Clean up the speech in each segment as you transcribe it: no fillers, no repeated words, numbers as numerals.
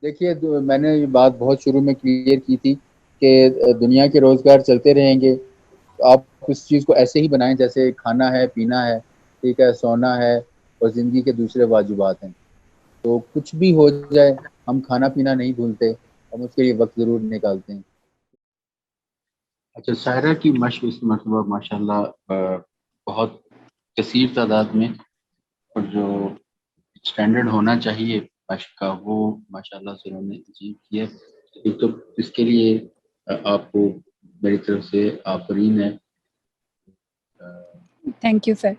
دیکھیے میں نے یہ بات بہت شروع میں کلیئر کی تھی کہ دنیا کے روزگار چلتے رہیں گے، تو آپ اس چیز کو ایسے ہی بنائیں جیسے کھانا ہے، پینا ہے، ٹھیک ہے، سونا ہے، اور زندگی کے دوسرے واجبات ہیں. تو کچھ بھی ہو جائے ہم کھانا پینا نہیں بھولتے، ہم اس کے لیے وقت ضرور نکالتے ہیں. اچھا، سائرہ کی مشق اس مرتبہ ماشاء اللہ بہت کثیر تعداد میں، اور جو اسٹینڈرڈ ہونا چاہیے مشق کا وہ ماشاء اللہ سے انہوں نے اچیو کیا. ایک تو اس کے لیے آپ کو میری طرف سے آفرین ہے. Thank you sir.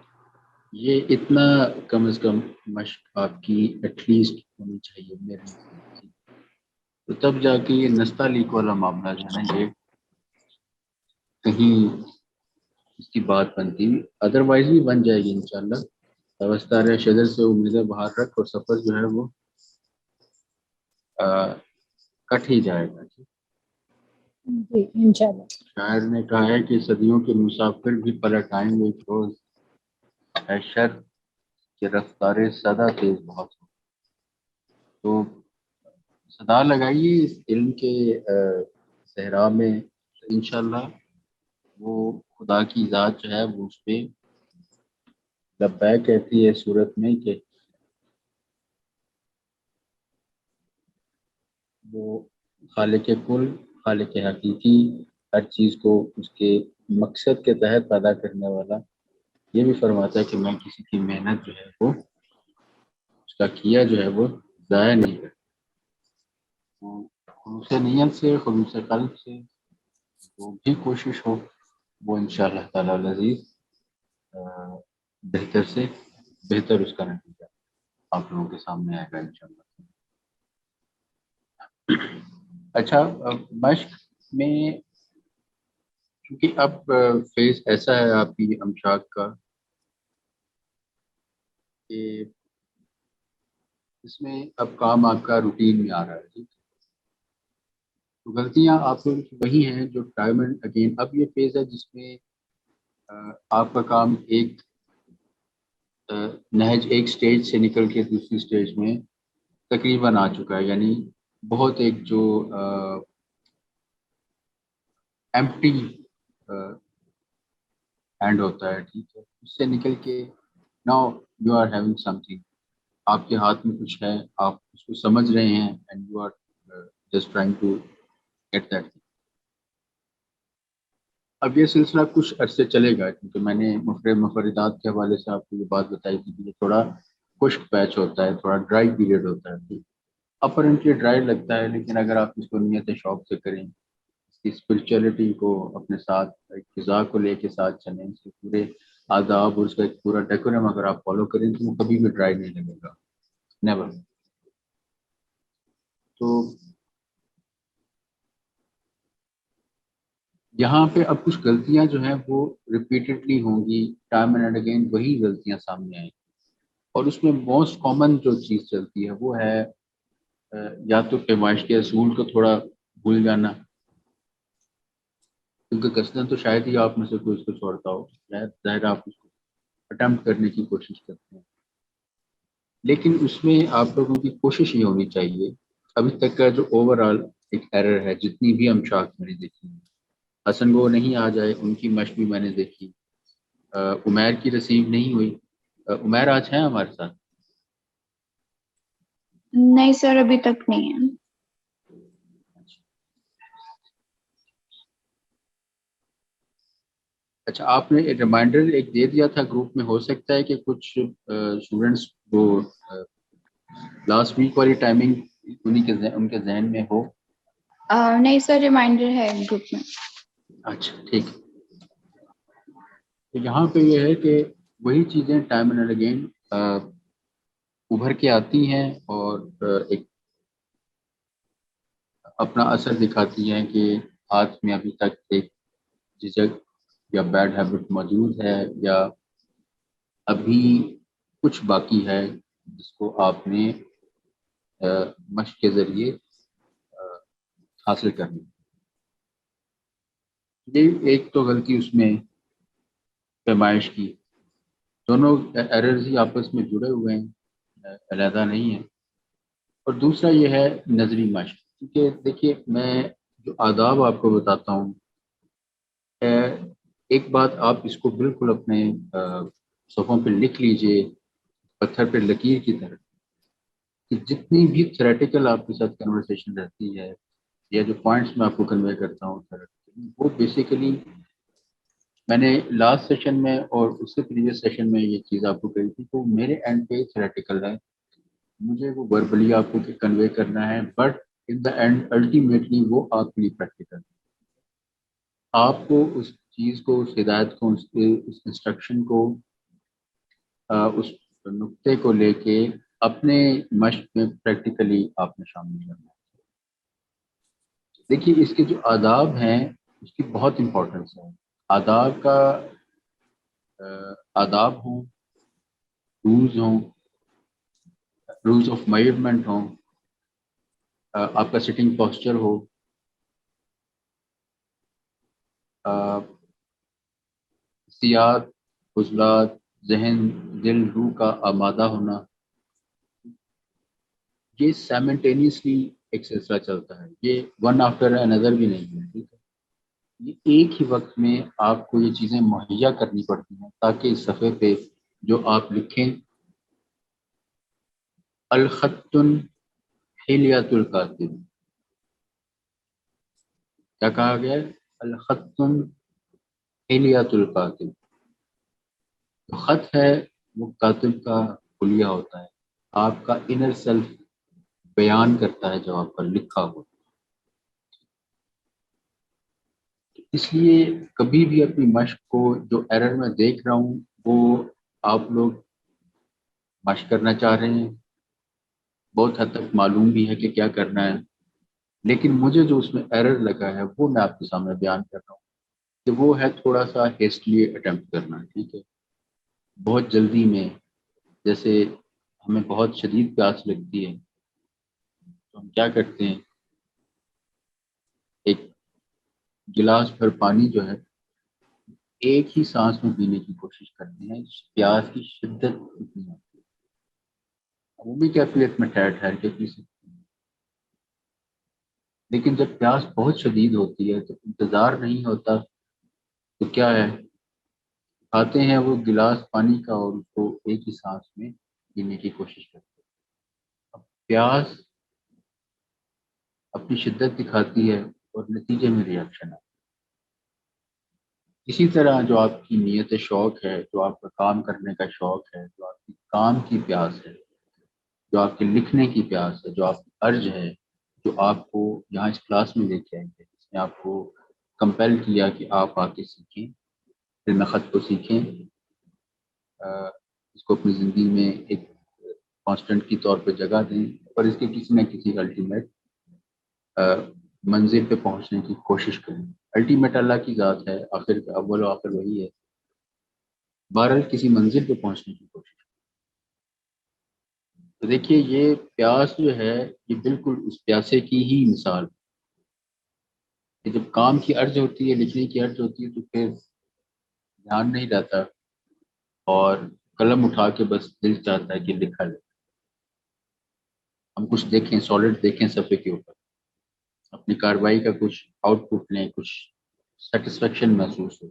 یہ اتنا کم از کم مشق آپ کی ایٹ لیسٹ ہونی چاہیے میرے نزدیک سے. تو تب جا کے یہ نستعلیق والا معاملہ جو ہے نا، یہ کہیں اس کی بات بنتی، ادروائز بھی بن جائے گی انشاءاللہ. وسطار شجر سے امیدیں باہر رکھ، اور سفر جو ہے وہ کٹ ہی جائے گا. جی انشاءاللہ. شاعر نے کہا ہے کہ صدیوں کے مسافر بھی پلٹ آئیں گے ایک روز، ہے شر کہ رفتار صدا تیز بہت ہو. تو صدا لگائیے اس علم کے صحرا میں، انشاءاللہ وہ خدا کی ذات جو ہے وہ اس پہ لبیک کہتی ہے صورت میں کہ وہ خالق کل، خالق حقیقی، ہر چیز کو اس کے مقصد کے تحت پیدا کرنے والا، یہ بھی فرماتا ہے کہ میں کسی کی محنت جو ہے وہ اس کا کیا جو ہے وہ ضائع نہیں کرتا. وہ خلوص نیت سے، خلوص قلب سے جو بھی کوشش ہو وہ انشاءاللہ تعالی العزیز بہتر سے بہتر اس کا نتیجہ آپ لوگوں کے سامنے آئے گا انشاءاللہ. اچھا، مشق میں کیونکہ اب فیز ایسا ہے آپ کی امشاق کا کہ اس میں اب کام آپ کا روٹین میں آ رہا ہے. ٹھیک، تو غلطیاں آپ لوگوں کی وہی ہیں جو ٹائم اینڈ اگین. اب یہ فیز ہے جس میں آپ کا کام ایک نہج ایک سٹیج سے نکل کے دوسری سٹیج میں تقریباً آ چکا ہے. یعنی بہت ایک جو ایمپٹی اینڈ ہوتا ہے، ٹھیک ہے، اس سے نکل کے now you are having something. آپ کے ہاتھ میں کچھ ہے، آپ اس کو سمجھ رہے ہیں and you are just trying to get that. اب یہ سلسلہ کچھ عرصے چلے گا، کیونکہ میں نے مفردات کے حوالے سے آپ کو یہ بات بتائی تھی کہ یہ تھوڑا خشک پیچ ہوتا ہے، تھوڑا ڈرائی پیریڈ ہوتا ہے. اپرنٹلی ڈرائی لگتا ہے، لیکن اگر آپ اس کو نیت شوق سے کریں، اس کی اسپرچولیٹی کو اپنے ساتھ، ایک فضا کو لے کے ساتھ چلیں، اس کے پورے آداب اور اس کا ایک پورا ڈیکورم اگر آپ فالو کریں تو وہ کبھی بھی ڈرائی نہیں لگے گا، نیور. تو یہاں پہ اب کچھ غلطیاں جو ہیں وہ ریپیٹڈلی ہوں گی، ٹائم اینڈ اگین وہی غلطیاں سامنے آئیں گی. اور اس میں موسٹ کامن جو چیز چلتی ہے وہ ہے یا تو پیمائش کے اصول کو تھوڑا بھول جانا، کیونکہ قصداً تو شاید ہی آپ میں سے کوئی اس کو چھوڑتا ہو، شاید ظاہر آپ اس کو اٹمپٹ کرنے کی کوشش کرتے ہیں، لیکن اس میں آپ لوگوں کی کوشش یہ ہونی چاہیے. ابھی تک کا جو اوور آل ایک ایرر ہے، جتنی بھی ہم شاخ میں نے دیکھی ہیں، حسن وہ نہیں آ جائے، ان کی مشق بھی میں نے دیکھی. عمیر کی رسیو نہیں ہوئی. عمیر آج ہیں ہمارے ساتھ؟ نہیں سر ابھی تک نہیں ہے. اچھا، آپ نے ریمائنڈر ایک دے دیا تھا گروپ میں، ہو سکتا ہے کہ کچھ اسٹوڈنٹس وہ لاسٹ ویک والی ٹائمنگ ان کے ذہن میں ہو. نہیں سر ریمائنڈر ہے گروپ میں. اچھا ٹھیک. تو یہاں پہ یہ ہے کہ وہی چیزیں ٹائم اینڈ اگین ابھر کے آتی ہیں اور ایک اپنا اثر دکھاتی ہیں کہ ہاتھ میں ابھی تک ایک جھجک یا بیڈ ہیبٹ موجود ہے، یا ابھی کچھ باقی ہے جس کو آپ نے مشق کے ذریعے حاصل کرنی. یہ ایک تو غلطی اس میں پیمائش کی، دونوں ایررز ہی آپس میں جڑے ہوئے ہیں، علیحدہ نہیں ہیں. اور دوسرا یہ ہے نظری مشق، کیونکہ دیکھیے میں جو آداب آپ کو بتاتا ہوں، ایک بات آپ اس کو بالکل اپنے صفحوں پہ لکھ لیجئے پتھر پہ لکیر کی طرح، کہ جتنی بھی تھیوریٹیکل آپ کے ساتھ کنورسیشن رہتی ہے یا جو پوائنٹس میں آپ کو کنوے کرتا ہوں وہ بیسیکلی میں نے لاسٹ سیشن میں اور اس سے پریویس سیشن میں یہ چیز آپ کو کہی تھی، تو میرے اینڈ پہ تھیوریٹیکل ہے، مجھے وہ وربلی آپ کو کنوے کرنا ہے، but in the and ultimately وہ آپ کے لیے پریکٹیکل ہے۔ آپ کو اس چیز کو، اس ہدایت کو، اس انسٹرکشن کو، اس نقطے کو لے کے اپنے مشق میں پریکٹیکلی آپ نے شامل کرنا ہے۔ دیکھیے اس کے جو آداب ہیں اس کی بہت امپورٹنس ہے۔ آداب کا آداب ہوں، رولز آف میجرمنٹ ہوں، آپ کا سٹنگ پوسچر ہو، حسیات، عضلات، ذہن، دل، روح کا آمادہ ہونا، یہ سائملٹینیسلی ایک سلسلہ چلتا ہے، یہ ون آفٹر انادر بھی نہیں ہے، ٹھیک ہے؟ یہ ایک ہی وقت میں آپ کو یہ چیزیں مہیا کرنی پڑتی ہیں تاکہ اس صفحے پہ جو آپ لکھیں الخط حلیۃ الکاتب، کیا کہا گیا ہے؟ الخط حلیۃ الکاتب، جو خط ہے وہ کاتب کا حلیہ ہوتا ہے، آپ کا انر سیلف بیان کرتا ہے جو آپ پر لکھا ہو۔ اس لیے کبھی بھی اپنی مشق کو جو ایرر میں دیکھ رہا ہوں وہ آپ لوگ مشق کرنا چاہ رہے ہیں، بہت حد تک معلوم بھی ہے کہ کیا کرنا ہے، لیکن مجھے جو اس میں ایرر لگا ہے وہ میں آپ کے سامنے بیان کر رہا ہوں کہ وہ ہے تھوڑا سا ہیسٹلی اٹیمپٹ کرنا، ٹھیک ہے؟ بہت جلدی میں، جیسے ہمیں بہت شدید پیاس لگتی ہے تو ہم کیا کرتے ہیں، ایک گلاس بھر پانی جو ہے ایک ہی سانس میں پینے کی کوشش کرتے ہیں، پیاس کی شدت اتنی ہوتی ہے، عمومی کیفیت میں ٹھہر ٹھہر کے پی سکتے ہیں، لیکن جب پیاس بہت شدید ہوتی ہے تو انتظار نہیں ہوتا، تو کیا ہے، کھاتے ہیں وہ گلاس پانی کا اور اس کو ایک ہی سانس میں پینے کی کوشش کرتے ہیں۔ اب پیاس اپنی شدت دکھاتی ہے اور نتیجے میں ریئیکشن ہے۔ اسی طرح جو آپ کی نیت شوق ہے، جو آپ کا کام کرنے کا شوق ہے، جو آپ کی کام کی پیاس ہے، جو آپ کے لکھنے کی پیاس ہے، جو آپ کی ارج ہے، جو آپ کو یہاں اس کلاس میں لے کے آئیں گے، اس نے آپ کو کمپیل کیا کہ آپ آ کے سیکھیں، علم خط کو سیکھیں، اس کو اپنی زندگی میں ایک کانسٹنٹ کی طور پہ جگہ دیں اور اس کے کسی نہ کسی الٹیمیٹ منزل پہ پہنچنے کی کوشش کریں۔ الٹیمیٹ اللہ کی ذات ہے، آخر کا اول و آخر وہی ہے، بہرحال کسی منزل پہ پہنچنے کی کوشش۔ تو دیکھیے یہ پیاس جو ہے یہ بالکل اس پیاسے کی ہی مثال ہے کہ جب کام کی ارج ہوتی ہے، لکھنے کی ارج ہوتی ہے تو پھر دھیان نہیں رہتا اور قلم اٹھا کے بس دل چاہتا ہے کہ لکھا جائے، ہم کچھ دیکھیں، سالڈ دیکھیں صفحے کے اوپر، اپنی کارروائی کا کچھ آؤٹ پٹ لیں، کچھ سیٹسفیکشن محسوس ہو۔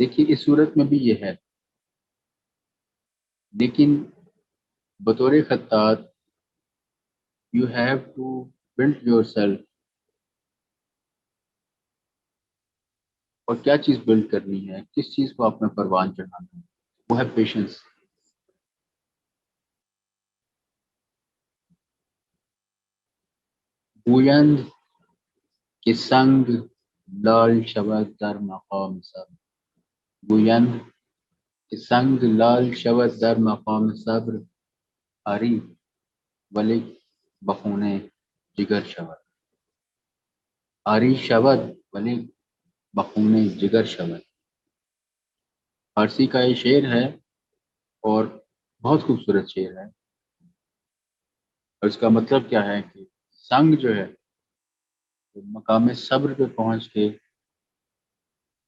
دیکھیے اس صورت میں بھی یہ ہے، لیکن بطور خطاط you have to build yourself, اور کیا چیز بلڈ کرنی ہے، کس چیز کو آپ نے پروان چڑھانا ہے، وہ ہے پیشنس۔ گویند کے سنگ لال شود در مقام صبر، گویند کے سنگ لال شود در مقام صبر، آری ولی بخون جگر شود، آری شود ولی بخون جگر شود۔ فارسی کا یہ شعر ہے اور بہت خوبصورت شعر ہے، اور اس کا مطلب کیا ہے کہ سنگ جو ہے وہ مقام صبر پہ پہنچ کے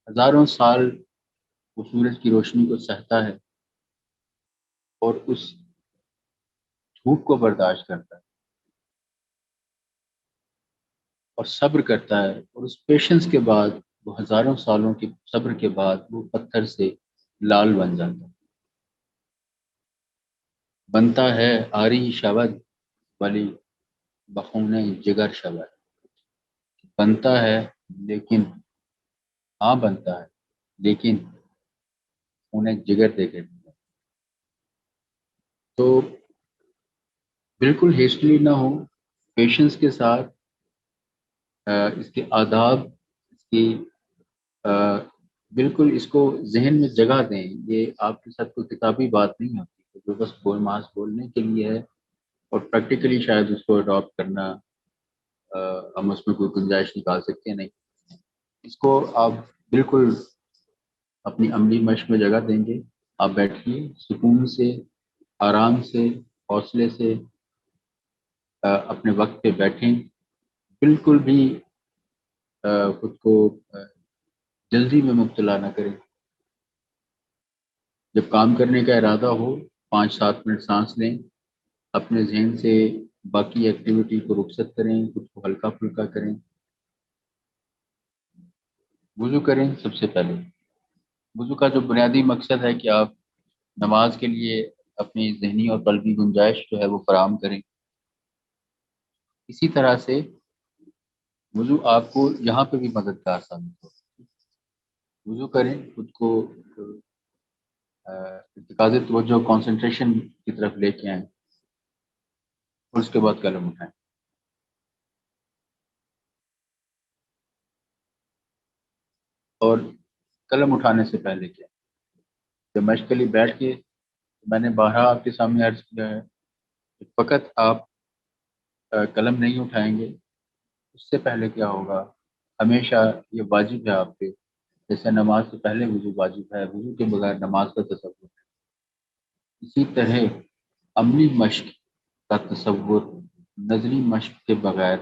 ہزاروں سال وہ سورج کی روشنی کو سہتا ہے اور اس بھوک کو برداشت کرتا ہے اور صبر کرتا ہے، اور اس پیشنس کے بعد وہ ہزاروں سالوں کے صبر کے بعد وہ پتھر سے لال بن جاتا ہے، بنتا ہے آری شود ولی بخون جگر شود، بنتا ہے لیکن، ہاں بنتا ہے لیکن انہیں جگر دے کے دیا۔ تو بالکل ہیسٹلی نہ ہو، پیشنس کے ساتھ اس کے آداب، اس کی بالکل اس کو ذہن میں جگہ دیں۔ یہ آپ کے ساتھ کوئی کتابی بات نہیں ہوتی جو بس محض بولنے کے لیے ہے، اور پریکٹیکلی شاید اس کو اڈاپٹ کرنا ہم اس میں کوئی گنجائش نکال سکتے ہیں، نہیں، اس کو آپ بالکل اپنی عملی مشق میں جگہ دیں گے۔ آپ بیٹھیے سکون سے، آرام سے، حوصلے سے، اپنے وقت پہ بیٹھیں، بالکل بھی خود کو جلدی میں مبتلا نہ کریں۔ جب کام کرنے کا ارادہ ہو 5-7 منٹ سانس لیں، اپنے ذہن سے باقی ایکٹیویٹی کو رخصت کریں، خود کو ہلکا پھلکا کریں، وضو کریں۔ سب سے پہلے وضو کا جو بنیادی مقصد ہے کہ آپ نماز کے لیے اپنی ذہنی اور قلبی گنجائش جو ہے وہ فراہم کریں۔ اسی طرح سے وضو آپ کو یہاں پہ بھی مددگار ثابت ہو۔ وضو کریں، خود کو ارتکاز توجہ کنسنٹریشن کی طرف لے کے آئیں، اور اس کے بعد قلم اٹھائیں۔ اور قلم اٹھانے سے پہلے کیا، جب مشق کے لیے بیٹھ کے میں نے بارہا آپ کے سامنے عرض کیا ہے کہ فقط آپ قلم نہیں اٹھائیں گے، اس سے پہلے کیا ہوگا، ہمیشہ یہ واجب ہے آپ پہ، جیسے نماز سے پہلے وضو واجب ہے، وضو کے بغیر نماز کا تصور ہے، اسی طرح عملی مشق کا تصور نظری مشق کے بغیر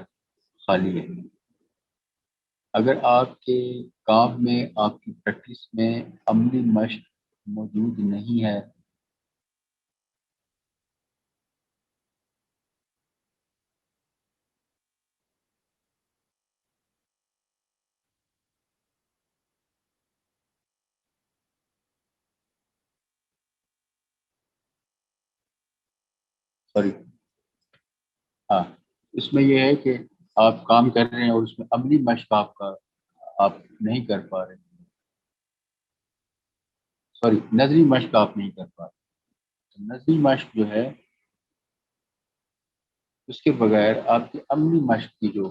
خالی ہے۔ اگر آپ کے کام میں، آپ کی پریکٹس میں عملی مشق موجود نہیں ہے، سوری، ہاں، اس میں یہ ہے کہ آپ کام کر رہے ہیں اور اس میں عملی مشق آپ نہیں کر پا رہے، سوری، نظری مشق آپ نہیں کر پا رہے۔ نظری مشق جو ہے اس کے بغیر آپ کی عملی مشق کی جو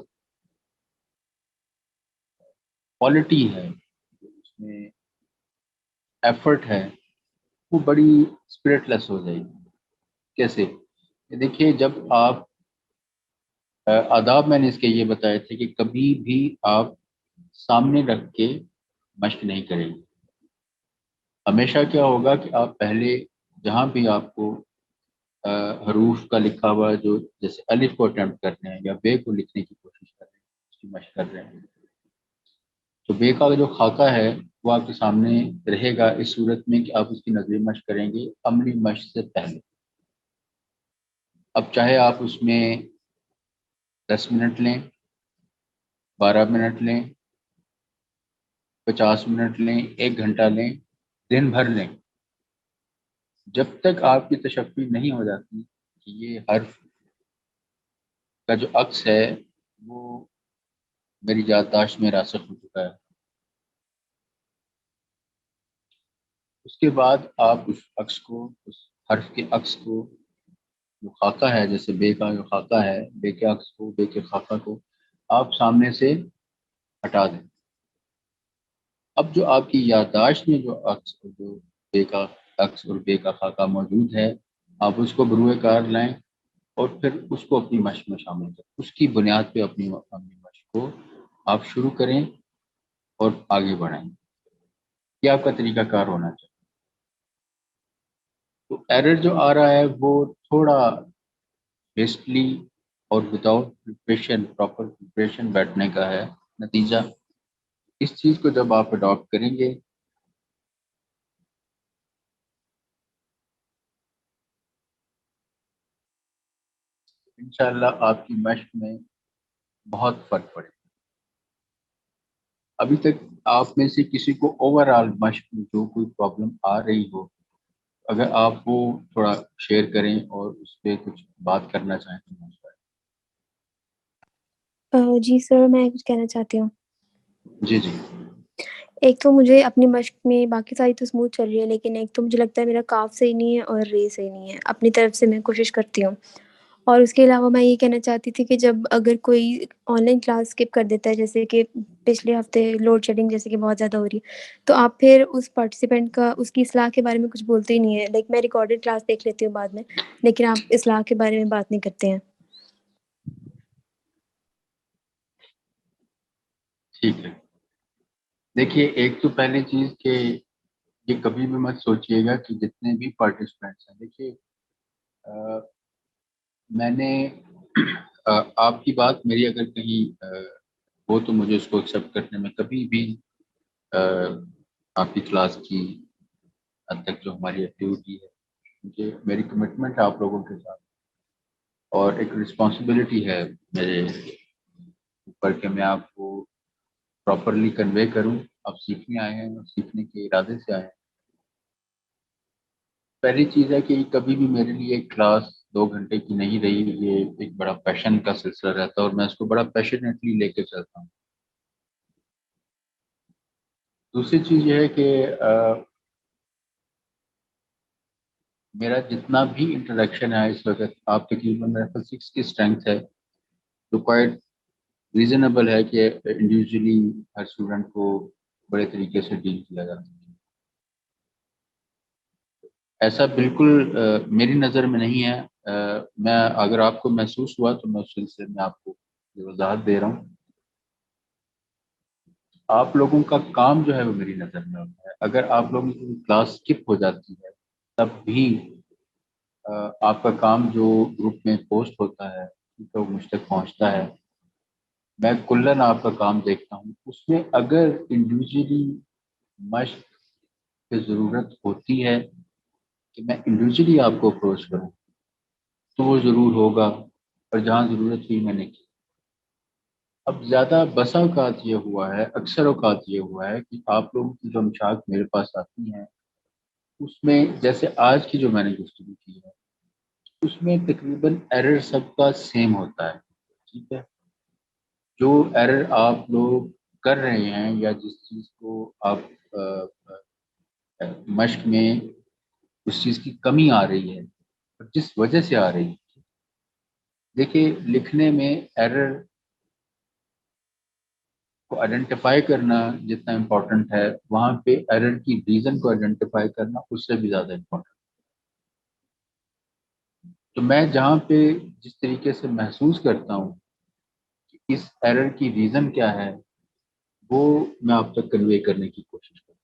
کوالٹی ہے، اس میں ایفرٹ ہے، وہ بڑی اسپرٹ لیس ہو جائے گی۔ کیسے؟ دیکھیے، جب آپ آداب میں نے اس کے یہ بتائے تھے کہ کبھی بھی آپ سامنے رکھ کے مشق نہیں کریں گے۔ ہمیشہ کیا ہوگا کہ آپ پہلے جہاں بھی آپ کو حروف کا لکھا ہوا جو جیسے الف کو اٹیمپٹ کرتے ہیں یا بے کو لکھنے کی کوشش کر رہے ہیں، اس کی مشق کر رہے ہیں، تو بے کا جو خاکہ ہے وہ آپ کے سامنے رہے گا اس صورت میں کہ آپ اس کی نظری مشق کریں گے عملی مشق سے پہلے۔ اب چاہے آپ اس میں 10 منٹ لیں، 12 منٹ لیں، 50 منٹ لیں، 1 گھنٹہ لیں، دن بھر لیں، جب تک آپ کی تشفی نہیں ہو جاتی کہ یہ حرف کا جو عکس ہے وہ میری یادداشت میں راسخ ہو چکا ہے، اس کے بعد آپ اس عکس کو، اس حرف کے عکس کو، جو خاکہ ہے، جیسے بے کا جو خاکہ ہے، بے کے عکس کو، بے کے خاکہ کو آپ سامنے سے ہٹا دیں۔ اب جو آپ کی یادداشت میں جو عکس، جو بے کا عکس اور بے کا خاکہ موجود ہے، آپ اس کو بروئے کار لائیں اور پھر اس کو اپنی مشق میں شامل کریں، اس کی بنیاد پہ اپنی مشق کو آپ شروع کریں اور آگے بڑھائیں۔ یہ آپ کا طریقہ کار ہونا چاہیے۔ تو ایرر جو آ رہا ہے وہ تھوڑا بیسکلی اور وداؤٹ پریپریشن، پراپر پریپریشن بیٹھنے کا ہے نتیجہ۔ اس چیز کو جب آپ اڈاپٹ کریں گے انشاءاللہ آپ کی مشق میں بہت فرق پڑے. ابھی تک آپ میں سے کسی کو اوور آل مشق میں جو کوئی پرابلم آ رہی ہو، اگر آپ وہ تھوڑا شیئر کریں اور اس پہ کچھ بات کرنا چاہیں تو ماشاء جی سر، میں کچھ کہنا چاہتی ہوں. جی جی. ایک تو مجھے اپنی مشق میں باقی ساری تو اسموتھ چل رہی ہے، لیکن ایک تو مجھے لگتا ہے میرا کاف صحیح نہیں ہے اور رے صحیح نہیں ہے. اپنی طرف سے میں کوشش کرتی ہوں. اور اس کے علاوہ میں یہ کہنا چاہتی تھی کہ جب اگر کوئی آن لائن کلاس اسکپ کر دیتا ہے، جیسے کہ پچھلے ہفتے لوڈ شیڈنگ جیسے کہ بہت زیادہ ہو رہی ہے، تو آپ پھر اس پارٹیسپینٹ کا اس کی اصلاح کے بارے میں کچھ بولتے ہی نہیں ہے. لائک میں ریکارڈیڈ کلاس دیکھ لیتی ہوں بعد میں، لیکن آپ اصلاح کے بارے میں بات نہیں کرتے ہیں. ٹھیک ہے. دیکھیے، ایک تو پہلی چیز کہ یہ کبھی بھی مت سوچیے گا کہ جتنے بھی پارٹیسپینٹس ہیں، دیکھیے میں نے آپ کی بات میری اگر کہیں ہو تو مجھے اس کو ایکسیپٹ کرنے میں کبھی بھی آپ کی کلاس کی حد تک جو ہماری ایکٹیویٹی ہے، مجھے میری کمٹمنٹ ہے آپ لوگوں کے ساتھ، اور ایک رسپانسبلٹی ہے میرے اوپر کہ میں آپ کو پراپرلی کنوے کروں. آپ سیکھنے آئے ہیں اور سیکھنے کے ارادے سے آئے ہیں. پہلی چیز ہے کہ کبھی بھی میرے لیے ایک کلاس 2 گھنٹے کی نہیں رہی. یہ ایک بڑا پیشن کا سلسلہ رہتا ہے اور میں اس کو بڑا پیشنیٹلی لے کے چلتا ہوں. دوسری چیز یہ ہے کہ میرا جتنا بھی انٹریکشن ہے اس وقت، آپ تقریباً میرے پاس 6 کی اسٹرینتھ ہے، جو کوائٹ ریزنیبل ہے کہ انڈیویجولی ہر اسٹوڈنٹ کو بڑے طریقے سے ڈیل کیا جا سکتا ہے. ایسا بالکل میری نظر میں نہیں ہے. میں اگر آپ کو محسوس ہوا تو میں اس سلسلے میں آپ کو یہ وضاحت دے رہا ہوں. آپ لوگوں کا کام جو ہے وہ میری نظر میں ہوتا ہے. اگر آپ لوگوں کی کلاس اسکپ ہو جاتی ہے تب بھی آپ کا کام جو گروپ میں پوسٹ ہوتا ہے تو مجھ تک پہنچتا ہے. میں کلن آپ کا کام دیکھتا ہوں. اس میں اگر انڈیویجولی مشق کی ضرورت ہوتی ہے کہ میں انڈیویجولی آپ کو اپروچ کروں تو وہ ضرور ہوگا، اور جہاں ضرورت ہوئی میں نے کی. اب زیادہ بسا اوقات یہ ہوا ہے، اکثر اوقات یہ ہوا ہے کہ آپ لوگوں کی جو مشاق میرے پاس آتی ہیں اس میں، جیسے آج کی جو میں نے گفتگو کی ہے، اس میں تقریباً ایرر سب کا سیم ہوتا ہے. ٹھیک ہے. جو ایرر آپ لوگ کر رہے ہیں یا جس چیز کو آپ مشق میں اس چیز کی کمی آ رہی ہے اور جس وجہ سے آ رہی ہے، دیکھیے لکھنے میں ایرر کو آئیڈینٹیفائی کرنا جتنا امپورٹنٹ ہے، وہاں پہ ایرر کی ریزن کو آئیڈینٹیفائی کرنا اس سے بھی زیادہ امپورٹنٹ. تو میں جہاں پہ جس طریقے سے محسوس کرتا ہوں کہ اس ایرر کی ریزن کیا ہے، وہ میں آپ تک کنوے کرنے کی کوشش کروں.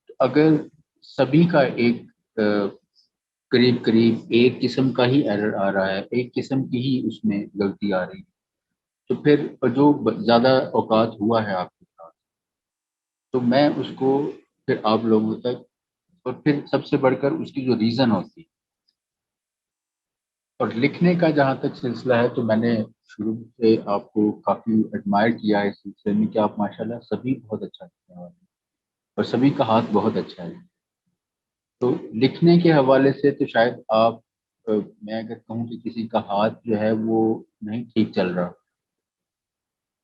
تو اگر سبھی کا ایک قریب ایک قسم کا ہی ایرر آ رہا ہے، ایک قسم کی ہی اس میں غلطی آ رہی ہے، تو پھر جو زیادہ اوقات ہوا ہے آپ کے ساتھ، تو میں اس کو پھر آپ لوگوں تک، اور پھر سب سے بڑھ کر اس کی جو ریزن ہوتی ہے. اور لکھنے کا جہاں تک سلسلہ ہے تو میں نے شروع سے آپ کو کافی ایڈمائر کیا ہے اس سلسلے میں کہ آپ ماشاءاللہ سبھی بہت اچھا لکھنے والے ہیں اور سبھی کا ہاتھ بہت اچھا ہے. تو لکھنے کے حوالے سے تو شاید آپ میں اگر کہوں کہ کسی کا ہاتھ جو ہے وہ نہیں ٹھیک چل رہا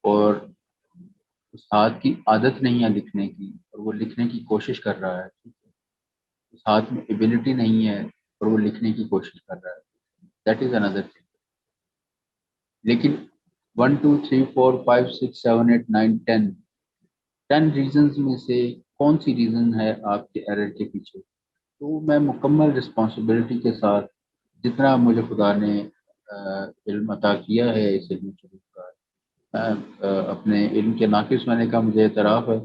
اور اس ہاتھ کی عادت نہیں ہے لکھنے کی اور وہ لکھنے کی کوشش کر رہا ہے، اس ہاتھ میں ایبلٹی نہیں ہے اور وہ لکھنے کی کوشش کر رہا ہے، دیٹ از اندر تھنگ. لیکن 1 2 3 4 5 6 7 8 9 10 ریزنز میں سے کون سی ریزن ہے آپ کے ایرر کے پیچھے، تو میں مکمل رسپانسبلٹی کے ساتھ جتنا مجھے خدا نے علم عطا کیا ہے اس علم شریف کا، میں اپنے علم کے ناقص ہونے کا مجھے اعتراف ہے.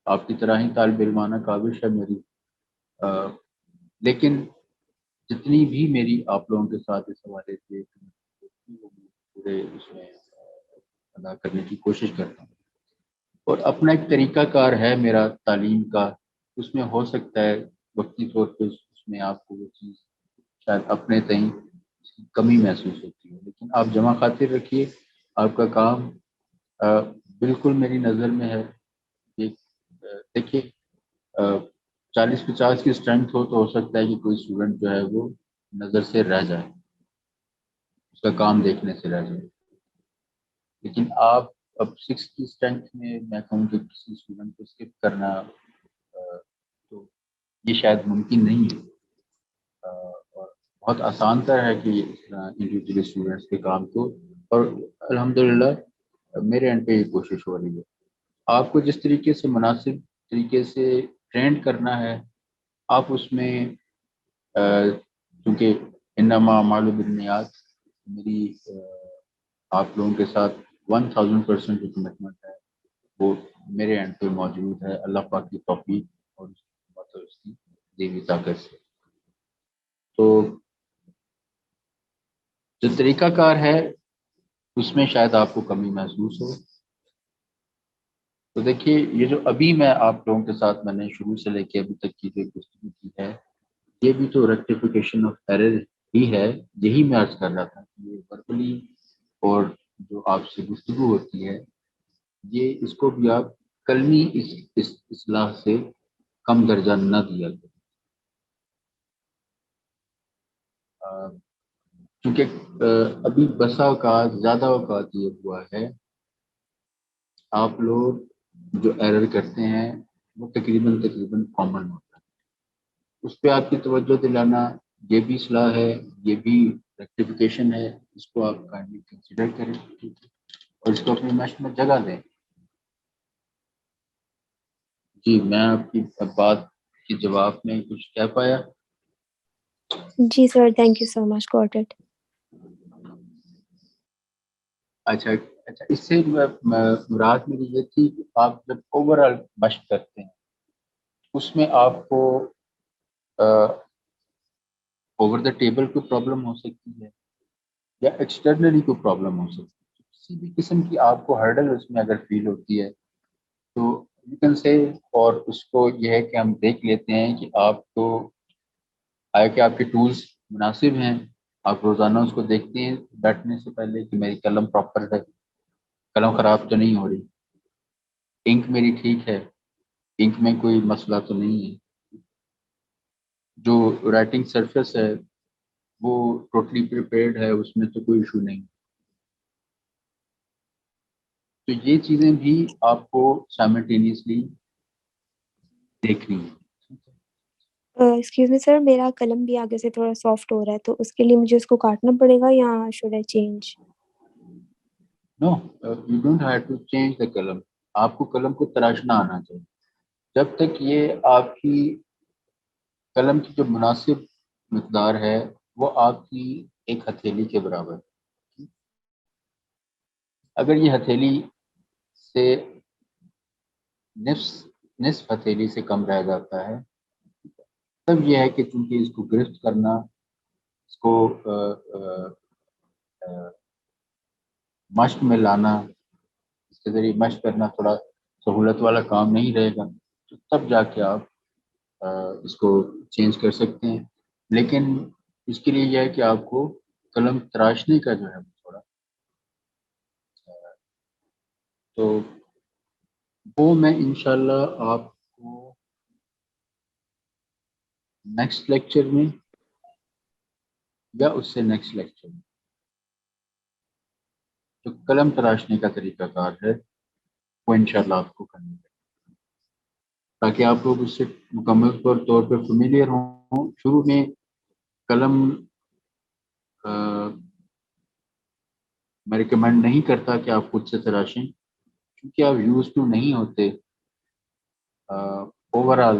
آپ کی طرح ہی طالب علمانہ کاوش ہے میری، لیکن جتنی بھی میری آپ لوگوں کے ساتھ اس حوالے سے پورے اس میں ادا کرنے کی کوشش کرتا ہوں. اور اپنا ایک طریقہ کار ہے میرا تعلیم کا، اس میں ہو سکتا ہے وقتی طور پہ اس میں آپ کو وہ چیز شاید اپنے تئیں کمی محسوس ہوتی ہے. لیکن آپ جمع خاطر رکھیے، آپ کا کام بالکل میری نظر میں ہے. دیکھیے 40-50 کی اسٹرینتھ ہو تو ہو سکتا ہے کہ کوئی اسٹوڈنٹ جو ہے وہ نظر سے رہ جائے، اس کا کام دیکھنے سے رہ جائے. لیکن آپ اب 6 کی اسٹرینتھ میں کہوں کہ کسی اسٹوڈنٹ کو اسکپ کرنا تو یہ شاید ممکن نہیں ہے. اور بہت آسان تر ہے کہ انڈیویجول اسٹوڈنٹس کے کام کو، اور الحمدللہ میرے اینڈ پہ یہ کوشش ہو رہی ہے. آپ کو جس طریقے سے مناسب طریقے سے ٹرینڈ کرنا ہے آپ اس میں چونکہ انما اعمال بالنیات، میری آپ لوگوں کے ساتھ 1000% جو کمٹمنٹ ہے وہ میرے اینڈ پہ موجود ہے، اللہ پاک کی توفیق اور اس کی دیوی طاقت سے. تو جو طریقہ کار ہے اس میں شاید آپ کو کمی محسوس ہو. تو دیکھیے یہ جو ابھی میں آپ لوگوں کے ساتھ میں نے شروع سے لے کے ابھی تک کی جو گفتگو کی ہے یہ بھی تو ریکٹیفیکیشن آف ایرر ہی ہے. یہی میں عرض کر رہا تھا کہ یہ وربلی اور جو آپ سے گفتگو ہوتی ہے یہ اس کو بھی آپ کلمی اس اصلاح سے کم درجہ نہ دیا کریں. کیونکہ ابھی بسا اوقات زیادہ اوقات یہ ہوا ہے آپ لوگ جو ایرر کرتے ہیں وہ تقریباً کامن ہوتا ہے. اس پہ آپ کی توجہ دلانا یہ بھی اصلاح ہے، یہ بھی ریکٹیفیکیشن ہے. اس کو آپ کائنڈلی کنسیڈر کریں اور اس کو اپنی مشق میں جگہ دیں. جی میں آپ کی بات کے جواب میں کچھ کہہ پایا؟ جی sir, thank you so much, got it. اچھا اس سے مراد میری یہ تھی کہ آپ جب اوور آل مشق کرتے ہیں اس میں آپ کو اوور دا ٹیبل کوئی پرابلم ہو سکتی ہے یا ایکسٹرنلی کوئی پرابلم ہو سکتی ہے. کسی بھی قسم کی آپ کو ہرڈل اس میں اگر فیل ہوتی ہے تو یو کین سے، اور اس کو یہ ہے کہ ہم دیکھ لیتے ہیں کہ آپ کو آیا کہ آپ کے ٹولز مناسب ہیں. آپ روزانہ اس کو دیکھتے ہیں بیٹھنے سے پہلے کہ میری قلم پراپر ہے، قلم خراب تو نہیں ہو رہی، انک میری ٹھیک ہے، انک میں کوئی مسئلہ تو نہیں ہے، جو رائٹنگ سرفیس ہے وہ ٹوٹلی پریپیئرڈ ہے، اس میں تو کوئی ایشو نہیں. تو یہ چیزیں بھی آپ کو سائملٹینیسلی دیکھنی ہیں. ایکسکیوز می سر، میرا قلم بھی آگے سے تھوڑا سافٹ ہو رہا ہے تو اس کے لیے مجھے اس کو کاٹنا پڑے گا یا should I change? No you don't have to change the قلم. آپ کو قلم کو تراشنا آنا چاہیے. جب تک یہ آپ کی قلم کی جو مناسب مقدار ہے وہ آپ کی ایک ہتھیلی کے برابر ہے. اگر یہ ہتھیلی سے نصف ہتھیلی سے کم رہ جاتا ہے تب یہ ہے کہ چونکہ اس کو گرفت کرنا، اس کو مشق میں لانا، اس کے ذریعے مشق کرنا تھوڑا سہولت والا کام نہیں رہے گا، تو تب جا کے آپ اس کو چینج کر سکتے ہیں. لیکن اس کے لیے یہ ہے کہ آپ کو قلم تراشنے کا جو ہے تھوڑا تو وہ میں انشاءاللہ آپ کو نیکسٹ لیکچر میں یا اس سے نیکسٹ لیکچر میں جو قلم تراشنے کا طریقہ کار ہے وہ انشاءاللہ آپ کو کرنا ہے تاکہ آپ لوگ اس سے مکمل طور پر فیملیئر ہوں. شروع میں قلم میں ریکمینڈ نہیں کرتا کہ آپ خود سے تراشیں کیونکہ آپ یوز ٹو نہیں ہوتے. اوور آل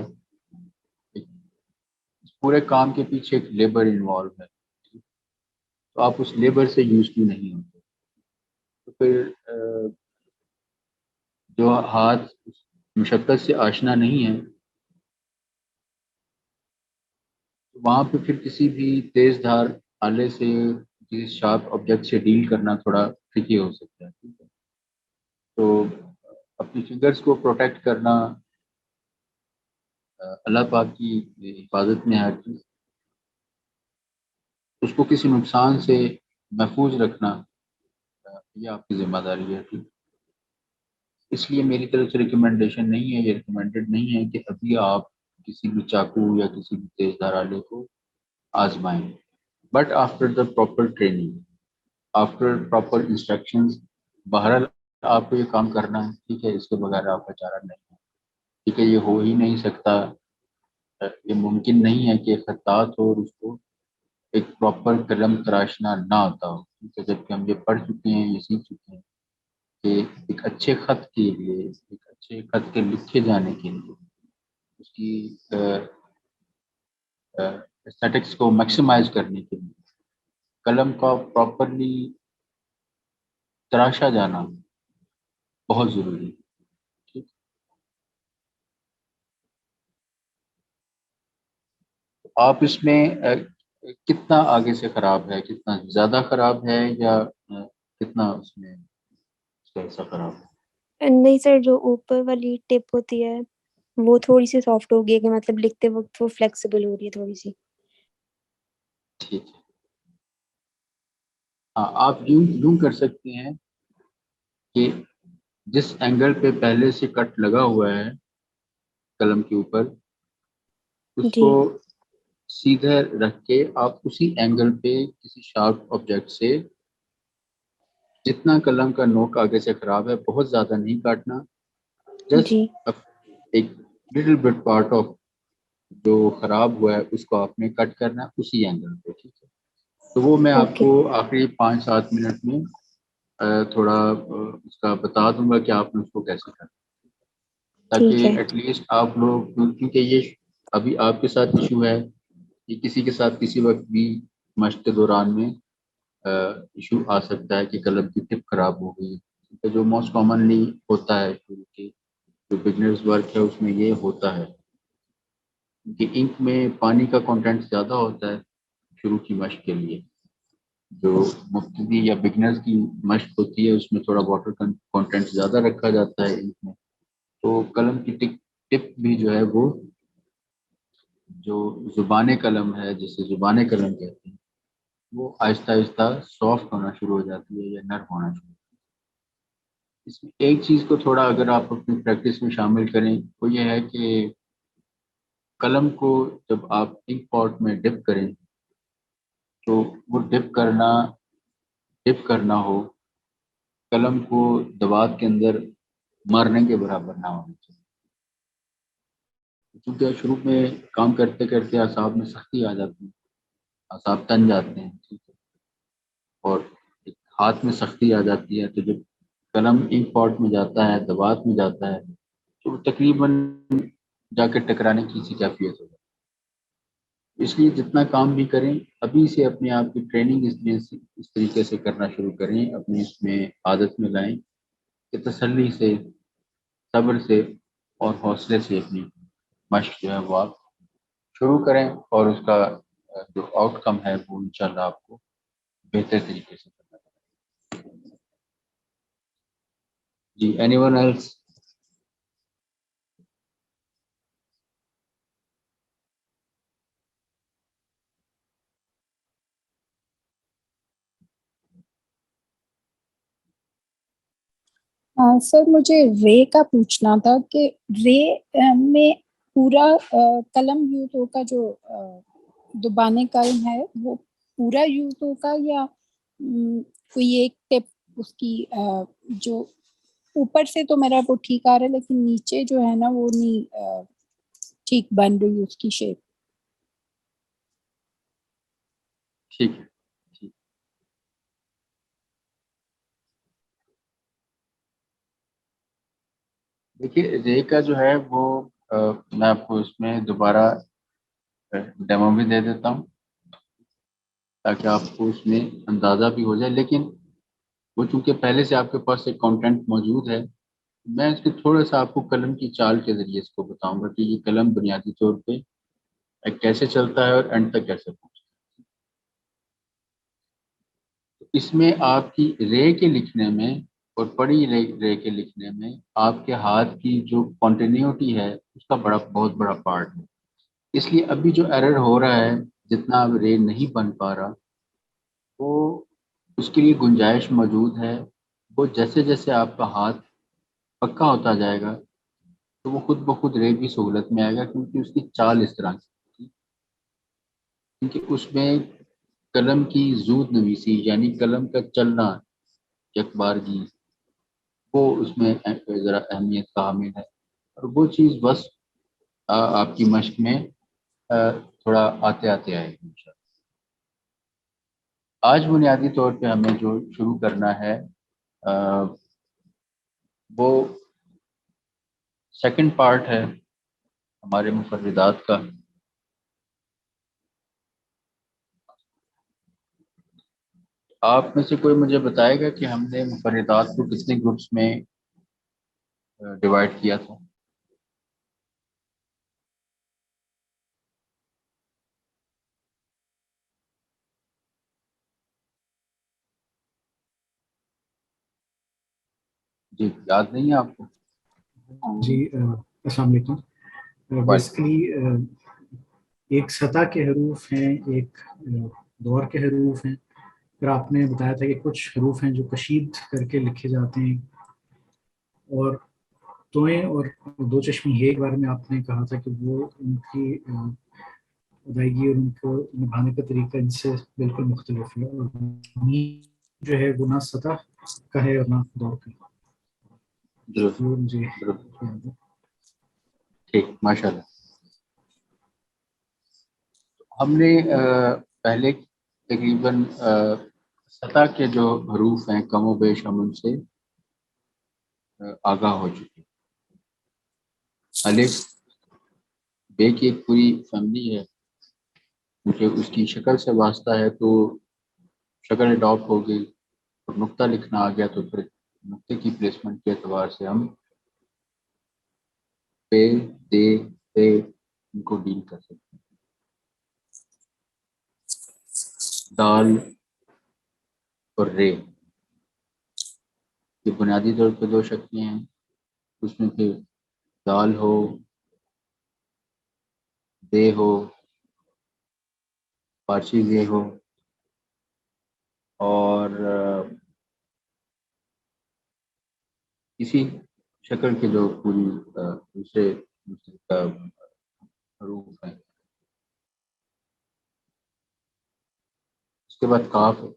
اس پورے کام کے پیچھے ایک لیبر انوالو ہے تو آپ اس لیبر سے یوز ٹو نہیں ہوتے. تو پھر جو ہاتھ مشقت سے آشنا نہیں ہے وہاں پہ پھر کسی بھی تیز دھار آلے سے، کسی شارپ آبجیکٹ سے ڈیل کرنا تھوڑا ٹرکی ہو سکتا ہے. ٹھیک ہے، تو اپنی فنگرز کو پروٹیکٹ کرنا اللہ پاک کی حفاظت میں ہر چیز. اس کو کسی نقصان سے محفوظ رکھنا یہ آپ کی ذمہ داری ہے. ٹھیک، اس لیے میری طرف سے ریکمنڈیشن نہیں ہے، یہ ریکمینڈڈ نہیں ہے کہ ابھی آپ کسی بھی چاقو یا کسی بھی تیز دھار آلے کو آزمائیں. But after the proper training, after proper instructions, بہرحال آپ کو یہ کام کرنا ہے. ٹھیک ہے، اس کے بغیر آپ کا چارہ نہیں ہے. ٹھیک ہے، یہ ہو ہی نہیں سکتا، یہ ممکن نہیں ہے کہ خطاط ہو اور اس کو ایک پراپر قلم تراشنا نہ آتا ہو. ٹھیک ہے، جبکہ ہم یہ پڑھ چکے ہیں، یہ سیکھ چکے ہیں کہ ایک اچھے خط کے لیے، ایک اچھے خط کے لکھے جانے کے لیے، اس کی اسٹیٹکس کو میکسیمائز کرنے کے لیے قلم کا پراپرلی تراشا جانا بہت ضروری ہے. ٹھیک، آپ اس میں کتنا آگے سے خراب ہے، کتنا زیادہ خراب ہے، یا کتنا اس میں اس کا ایسا خراب ہے؟ نہیں سر، جو اوپر والی ٹپ ہوتی ہے وہ تھوڑی سی سافٹ ہو گئی ہے، کہ مطلب لکھتے وقت وہ فلیکسیبل ہو رہی ہے تھوڑی سی. ٹھیک ہے، ہاں آپ یوں کر سکتے ہیں کہ جس اینگل پہ پہلے سے کٹ لگا ہوا ہے قلم کے اوپر، اس جی کو سیدھے رکھ کے آپ اسی اینگل پہ کسی شارپ آبجیکٹ سے جتنا قلم کا نوک آگے سے خراب ہے بہت زیادہ نہیں کاٹنا، جسٹ جی ایک لٹل بٹ پارٹ آف جو خراب ہوا ہے اس کو آپ نے کٹ کرنا ہے اسی اینگل پہ. ٹھیک ہے، تو وہ میں آپ اوکے کو آخری 5-7 منٹ میں تھوڑا اس کا بتا دوں گا کہ آپ نے اس کو کیسے کرنا، ٹھیک ہے. تاکہ ایٹ لیسٹ آپ لوگ، کیونکہ یہ ابھی آپ کے ساتھ ایشو ہے، یہ کسی کے ساتھ کسی وقت بھی مشق کے دوران میں ایشو آ سکتا ہے کہ قلم کی ٹپ خراب ہو گئی. جو موسٹ کامنلی ہوتا ہے شروع کے جو بگنرز ورک ہے اس میں یہ ہوتا ہے کہ انک میں پانی کا کنٹینٹ زیادہ ہوتا ہے شروع کی مشق کے لیے. جو مبتدی یا بگنرز کی مشق ہوتی ہے اس میں تھوڑا واٹر کنٹینٹ زیادہ رکھا جاتا ہے انک میں، تو قلم کی ٹپ بھی جو ہے وہ جو زبان قلم ہے، جسے زبان قلم کہتے ہیں، وہ آہستہ آہستہ سافٹ ہونا شروع ہو جاتی ہے یا نرم ہونا شروع ہوتی ہے. اس میں ایک چیز کو تھوڑا اگر آپ اپنی پریکٹس میں شامل کریں وہ یہ ہے کہ قلم کو جب آپ انک پاٹ میں ڈپ کریں تو وہ ڈپ کرنا ہو قلم کو دوات کے اندر مارنے کے برابر نہ ہونا چاہیے، کیونکہ شروع میں کام کرتے کرتے اعصاب میں سختی آ جاتی ہے، اعصاب تن جاتے ہیں. ٹھیک ہے، اور ایک ہاتھ میں سختی آ جاتی ہے، تو جب قلم انک پاٹ میں جاتا ہے، دوات میں جاتا ہے، تو تقریباً جا کے ٹکرانے کی سی کیفیت ہو جاتی ہے. اس لیے جتنا کام بھی کریں ابھی سے اپنے آپ کی ٹریننگ اس طریقے سے کرنا شروع کریں، اپنی اس میں عادت میں لائیں کہ تسلی سے، صبر سے اور حوصلے سے اپنی مشق جو ہے وہ آپ شروع کریں، اور اس کا جو آؤٹ کم ہے وہ انشاءاللہ آپ کو بہتر طریقے سے کرنا ہے. جی، اینی ون ایلس؟ سر مجھے رے کا پوچھنا تھا کہ رے میں پورا قلم یوز ہوگا، جو دبانے قلم ہے وہ پورا یوز ہوگا، یا کوئی ایک ٹپ اس کی جو اوپر سے تو میرا وہ ٹھیک آ رہا ہے لیکن نیچے جو ہے نا وہ نہیں ٹھیک بن رہی اس کی شیپ. ٹھیک ہے، ٹھیک. دیکھیے رے کا جو ہے وہ میں آپ کو اس میں دوبارہ ڈیمو بھی دے دیتا ہوں تاکہ آپ کو اس میں اندازہ بھی ہو جائے، لیکن وہ چونکہ پہلے سے آپ کے پاس ایک کانٹینٹ موجود ہے، میں اس کے تھوڑا سا آپ کو قلم کی چال کے ذریعے اس کو بتاؤں گا کہ یہ قلم بنیادی طور پہ کیسے چلتا ہے اور اینڈ تک کیسے پہنچتا ہے. اس میں آپ کی رے کے لکھنے میں اور پڑی رے کے لکھنے میں آپ کے ہاتھ کی جو کنٹینیوٹی ہے اس کا بہت بڑا پارٹ ہے. اس لیے ابھی جو ایرر ہو رہا ہے، جتنا اب رے نہیں بن پا رہا، وہ اس کے لیے گنجائش موجود ہے. وہ جیسے جیسے آپ کا ہاتھ پکا ہوتا جائے گا تو وہ خود بخود رے کی سہولت میں آئے گا، کیونکہ اس کی چال اس طرح کی، کیونکہ اس میں قلم کی زود نویسی یعنی قلم کا چلنا یک بارگی وہ اس میں ذرا اہمیت کا حامل ہے. اور وہ چیز بس آپ کی مشق میں تھوڑا آتے آتے آئے گی انشاءاللہ. آج بنیادی طور پہ ہمیں جو شروع کرنا ہے وہ سیکنڈ پارٹ ہے ہمارے مفردات کا. آپ میں سے کوئی مجھے بتائے گا کہ ہم نے مفردات کو کتنے گروپس میں ڈیوائڈ کیا تھا؟ جی یاد نہیں ہے آپ کو؟ جی السلام علیکم. بیسیکلی ایک سطح کے حروف ہیں، ایک دور کے حروف ہیں، پھر آپ نے بتایا تھا کہ کچھ حروف ہیں جو کشید کر کے لکھے جاتے ہیں، اور توئیں اور دو چشمی ہے کے بارے میں آپ نے کہا تھا کہ وہ ان کی ادائیگی اور ان کو نبھانے کا طریقہ ان سے بالکل مختلف ہے، اور جو ہے وہ نہ سطح کا ہے اور نہ دور کا. مجھے ٹھیک، ماشاء اللہ. ہم نے پہلے تقریباً سطح کے جو حروف ہیں کم و بیش ہم ان سے آگاہ ہو چکے. الف بے کی ایک پوری فیملی ہے، کیونکہ اس کی شکل سے واسطہ ہے تو شکل اڈاپٹ ہو گئی، اور نقطہ لکھنا آ گیا تو پھر نقطے کی پلیسمنٹ کے اعتبار سے ہم پے دے تے ان کو ڈیل کر سکتے ہیں. دال اور رے یہ بنیادی طور پہ دو شکلیں ہیں. اس میں پھر دال ہو، دے ہو، فارسی دے ہو، اور اسی شکل کے جو پوری دوسرے حروف ہیں. اس کے بعد کاف ہے.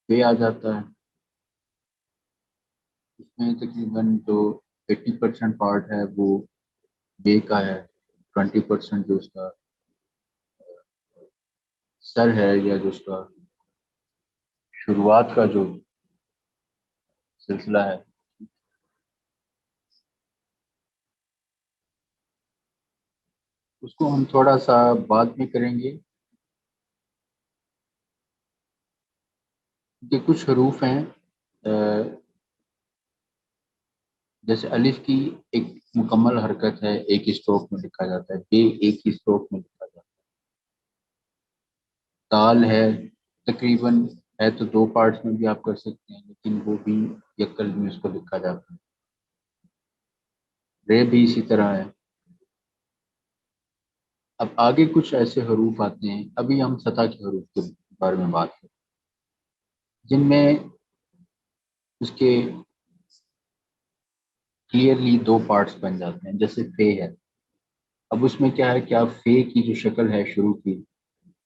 بے آ جاتا ہے. اس میں تقریباً جو 80% پارٹ ہے وہ بے کا ہے، 20% جو اس کا سر ہے یا جو اس کا شروعات کا جو سلسلہ ہے. اس کو ہم تھوڑا سا بعد میں کریں گے، کہ کچھ حروف ہیں جیسے الف کی ایک مکمل حرکت ہے، ایک اسٹروک میں لکھا جاتا ہے. بے ایک ہی اسٹروک میں لکھا جاتا ہے. تال ہے تقریباً ہے تو دو پارٹس میں بھی آپ کر سکتے ہیں، لیکن وہ بھی یکل میں اس کو لکھا جاتا ہے. رے بھی اسی طرح ہے. اب آگے کچھ ایسے حروف آتے ہیں، ابھی ہم سطح کے حروف کے بارے میں بات کریں، جن میں اس کے کلیئرلی دو پارٹس بن جاتے ہیں. جیسے فے ہے، اب اس میں کیا ہے کہ آپ فے کی جو شکل ہے شروع کی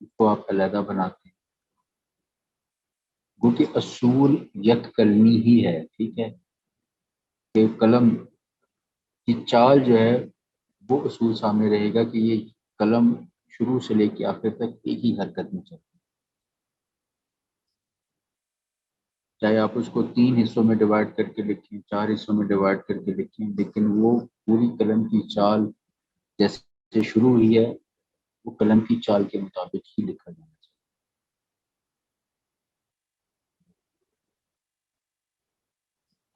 اس کو آپ علیحدہ بناتے ہیں، وہ کہ اصول یک کلمی ہی ہے. ٹھیک ہے، کہ قلم کی چال جو ہے وہ اصول سامنے رہے گا کہ یہ قلم شروع سے لے کے آخر تک ایک ہی حرکت میں چلتا ہے. چاہے آپ اس کو 3 حصوں میں ڈیوائڈ کر کے لکھیں، 4 حصوں میں ڈیوائڈ کر کے لکھیں، لیکن وہ پوری قلم کی چال جیسے شروع ہوئی ہے وہ قلم کی چال کے مطابق ہی لکھا جانا چاہیے.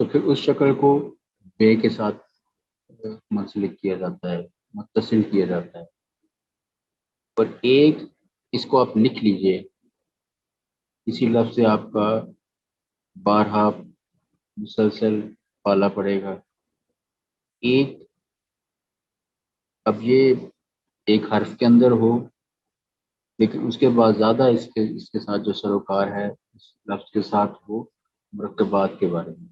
تو پھر اس شکل کو بے کے ساتھ منسلک کیا جاتا ہے، متصل کیا جاتا ہے. اور ایک اس کو آپ لکھ لیجئے، اسی لفظ سے آپ کا بارہا مسلسل پالا پڑے گا. ایک اب یہ ایک حرف کے اندر ہو، لیکن اس کے بعد زیادہ اس کے ساتھ جو سروکار ہے اس لفظ کے ساتھ ہو مرکبات کے بارے میں.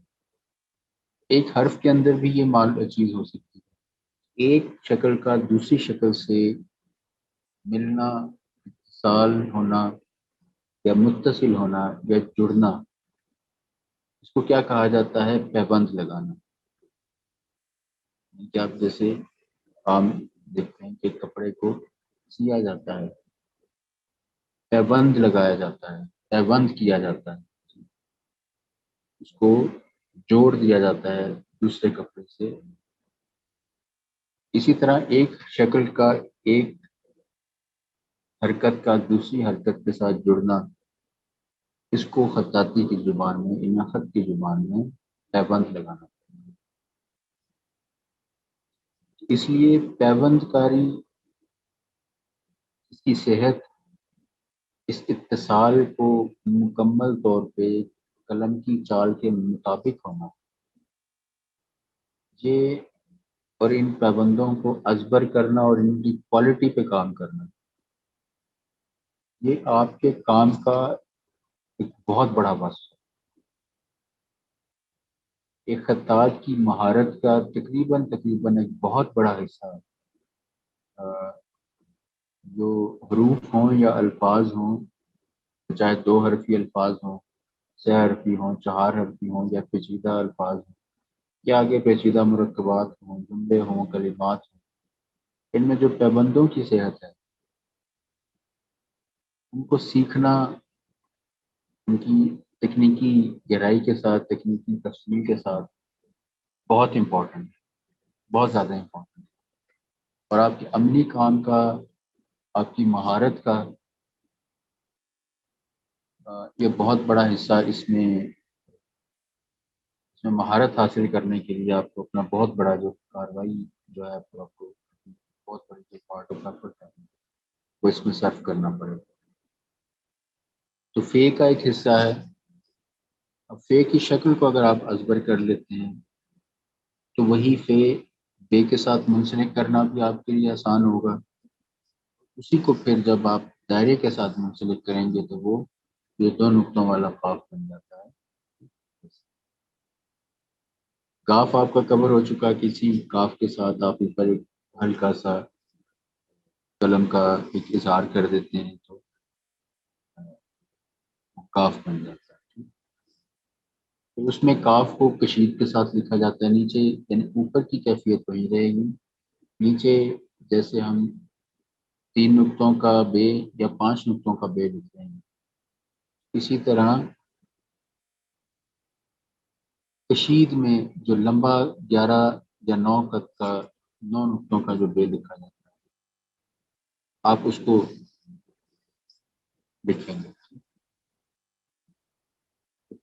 ایک حرف کے اندر بھی یہ چیز ہو سکتی ہے، ایک شکل کا دوسری شکل سے ملنا، اتصال ہونا یا متصل ہونا یا جڑنا، اس کو کیا کہا جاتا ہے؟ پیبند لگانا. کہ آپ جیسے عام دیکھتے ہیں کہ کپڑے کو سیا جاتا ہے، پیبند لگایا جاتا ہے، پیبند کیا جاتا ہے، اس کو جوڑ دیا جاتا ہے دوسرے کپڑے سے. اسی طرح ایک شکل کا ایک حرکت کا دوسری حرکت کے ساتھ جڑنا، اس کو خطاطی کی زبان میں یا خط کی زبان میں پیبند لگانا. اس لیے پیبند کاری، اس کی صحت، اس اتصال کو مکمل طور پہ قلم کی چال کے مطابق ہونا، یہ اور ان پیبندوں کو ازبر کرنا اور ان کی کوالٹی پہ کام کرنا، یہ آپ کے کام کا ایک بہت بڑا وصف ہے. ایک خطاط کی مہارت کا تقریباً ایک بہت بڑا حصہ جو حروف ہوں یا الفاظ ہوں، چاہے 2 حرفی الفاظ ہوں، 6 حرفی ہوں، 4 حرفی ہوں یا پیچیدہ الفاظ ہوں یا آگے پیچیدہ مرکبات ہوں، جملے ہوں، کلمات ہوں، ان میں جو پیبندوں کی صحت ہے ان کو سیکھنا، ان کی تکنیکی گہرائی کے ساتھ، تکنیکی تفصیل کے ساتھ بہت امپورٹنٹ ہے، بہت زیادہ امپورٹنٹ ہے. اور آپ کے عملی کام کا، آپ کی مہارت کا یہ بہت بڑا حصہ اس میں مہارت حاصل کرنے کے لیے آپ کو اپنا بہت بڑا جو کاروائی جو ہے آپ کو بہت بڑی جو پارٹ آف ایفرٹ ہے وہ اس میں صرف کرنا پڑے گا. تو فے کا ایک حصہ ہے. اب فے کی شکل کو اگر آپ ازبر کر لیتے ہیں تو وہی فے بے کے ساتھ منسلک کرنا بھی آپ کے لیے آسان ہوگا. اسی کو پھر جب آپ دائرے کے ساتھ منسلک کریں گے تو وہ یہ 2 نقطوں والا قاف بن جاتا ہے. کاف آپ کا کور ہو چکا، کسی کاف کے ساتھ آپ اوپر ایک ہلکا سا قلم کا ایک اظہار کر دیتے ہیں تو کاف بن جاتا ہے. تو اس میں کاف کو کشید کے ساتھ لکھا جاتا ہے نیچے، یعنی اوپر کی کیفیت وہی رہے گی، نیچے جیسے ہم 3 نقطوں کا بے یا 5 نقطوں کا بے لکھ رہے ہیں، اسی طرح کشید میں جو لمبا 11 یا 9 قد کا 9 نقطوں کا جو بے لکھا جاتا ہے آپ اس کو لکھیں گے.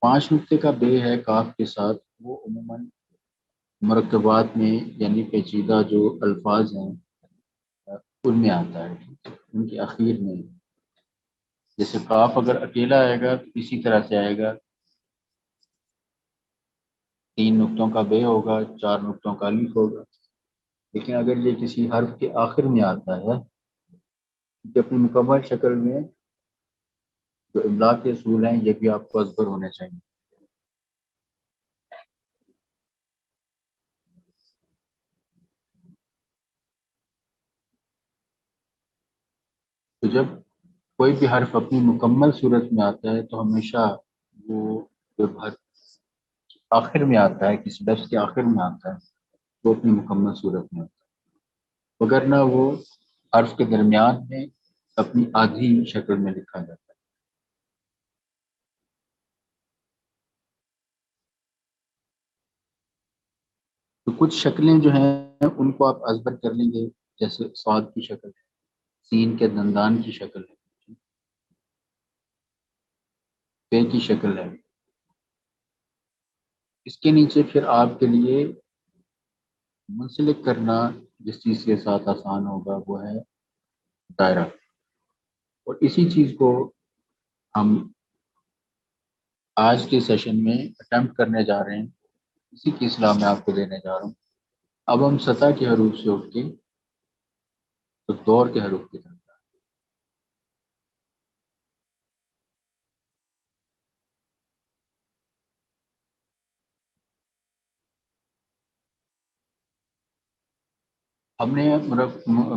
5 نقطے کا بے ہے کاف کے ساتھ، وہ عموماً مرکبات میں یعنی پیچیدہ جو الفاظ ہیں ان میں آتا ہے، ان کے اخیر میں. جیسے کاف اگر اکیلا آئے گا تو اسی طرح سے آئے گا، 3 نقطوں کا بے ہوگا، 4 نقطوں کا الف ہوگا. لیکن اگر یہ کسی حرف کے آخر میں آتا ہے کہ اپنی مکمل شکل میں جو املا کے اصول ہیں یہ بھی آپ کو ازبر ہونے چاہیے. تو جب کوئی بھی حرف اپنی مکمل صورت میں آتا ہے تو ہمیشہ وہ جب حرف آخر میں آتا ہے، کسی لفظ کے آخر میں آتا ہے وہ اپنی مکمل صورت میں ہوتا ہے، وگرنہ وہ حرف کے درمیان میں اپنی آدھی شکل میں لکھا جاتا ہے. تو کچھ شکلیں جو ہیں ان کو آپ ازبر کر لیں گے، جیسے صاد کی شکل ہے، سین کے دندان کی شکل ہے، پے کی شکل ہے. اس کے نیچے پھر آپ کے لیے منسلک کرنا جس چیز کے ساتھ آسان ہوگا وہ ہے دائرہ. اور اسی چیز کو ہم آج کے سیشن میں اٹیمپٹ کرنے جا رہے ہیں، اسی کی اصلاح میں آپ کو دینے جا رہا ہوں. اب ہم سطح کے حروف سے اٹھ کے تو دور کے حروف کی طرف جائیں۔ ہم نے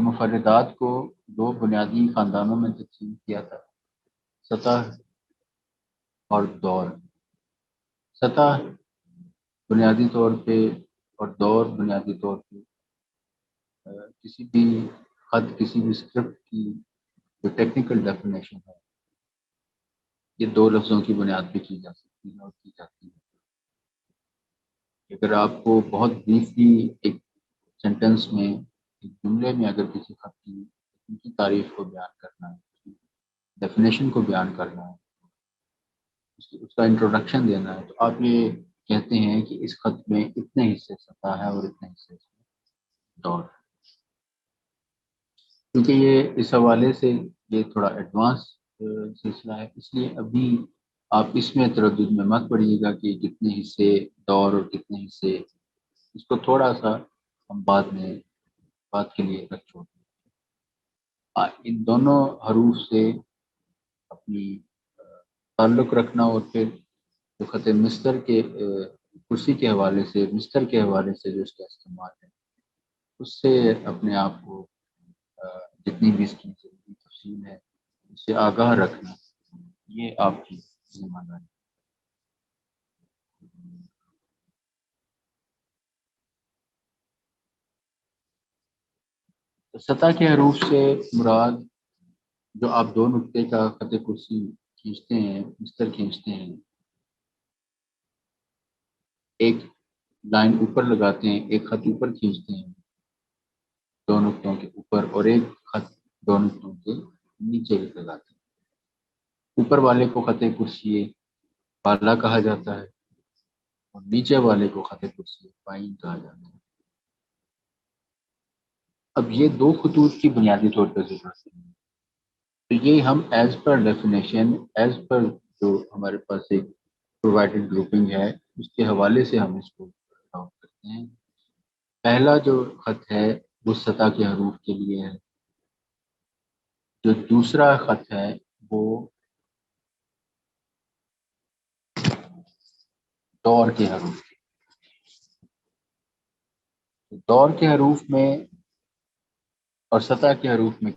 مفردات کو دو بنیادی خاندانوں میں تقسیم کیا تھا، سطح اور دور۔ سطح بنیادی طور پہ اور دور بنیادی طور پہ کسی بھی خط، کسی بھی اسکرپٹ کی جو ٹیکنیکل ڈیفینیشن ہے، یہ دو لفظوں کی بنیاد پہ کی جا سکتی ہے اور کی جاتی ہے۔ اگر آپ کو بہت بریفلی ایک سینٹنس میں، ایک جملے میں اگر کسی خط کی تعریف کو بیان کرنا ہے، ڈیفینیشن کو بیان کرنا ہے، اس کا انٹروڈکشن دینا ہے، تو آپ یہ کہتے ہیں کہ اس خط میں اتنے حصے سطح ہے اور اتنے حصے دور ہے۔ کیونکہ یہ اس حوالے سے یہ تھوڑا ایڈوانس سلسلہ ہے، اس لیے ابھی آپ اس میں تردد میں مت پڑیے گا کہ کتنے حصے دور اور کتنے حصے، اس کو تھوڑا سا ہم بعد میں بات کے لیے رکھ چھوڑ دیں۔ ان دونوں حروف سے اپنی تعلق رکھنا، اور پھر جو خط مصر کے کرسی کے حوالے سے، مصر کے حوالے سے جو اس کا استعمال ہے، اس سے اپنے آپ کو جتنی بھی اس کی تفصیل ہے اس سے آگاہ رکھنا، یہ آپ کی ذمہ داری۔ تو سطح کے حروف سے مراد جو آپ دو نقطے کا خط کرسی کھینچتے ہیں، مصر کھینچتے ہیں، ایک لائن اوپر لگاتے ہیں، ایک خط اوپر کھینچتے ہیں دو نقطوں کے اوپر، اور ایک خط دو نقطوں کے نیچے لگاتے ہیں۔ اوپر والے کو خط کرسی بالا کہا جاتا ہے اور نیچے والے کو خط کرسی پائن کہا جاتا ہے۔ اب یہ دو خطوط کی بنیادی طور پر ضرورت ہے، تو یہ ہم as per definition, as per جو ہمارے پاس ایک پرووائڈڈ گروپنگ ہے، اس کے حوالے سے ہم اس کو کاؤنٹ کرتے ہیں۔ پہلا جو خط ہے وہ سطح کے حروف کے لیے ہے، جو دوسرا خط ہے وہ دور کے حروف کے۔ دور کے حروف میں اور سطح کے حروف میں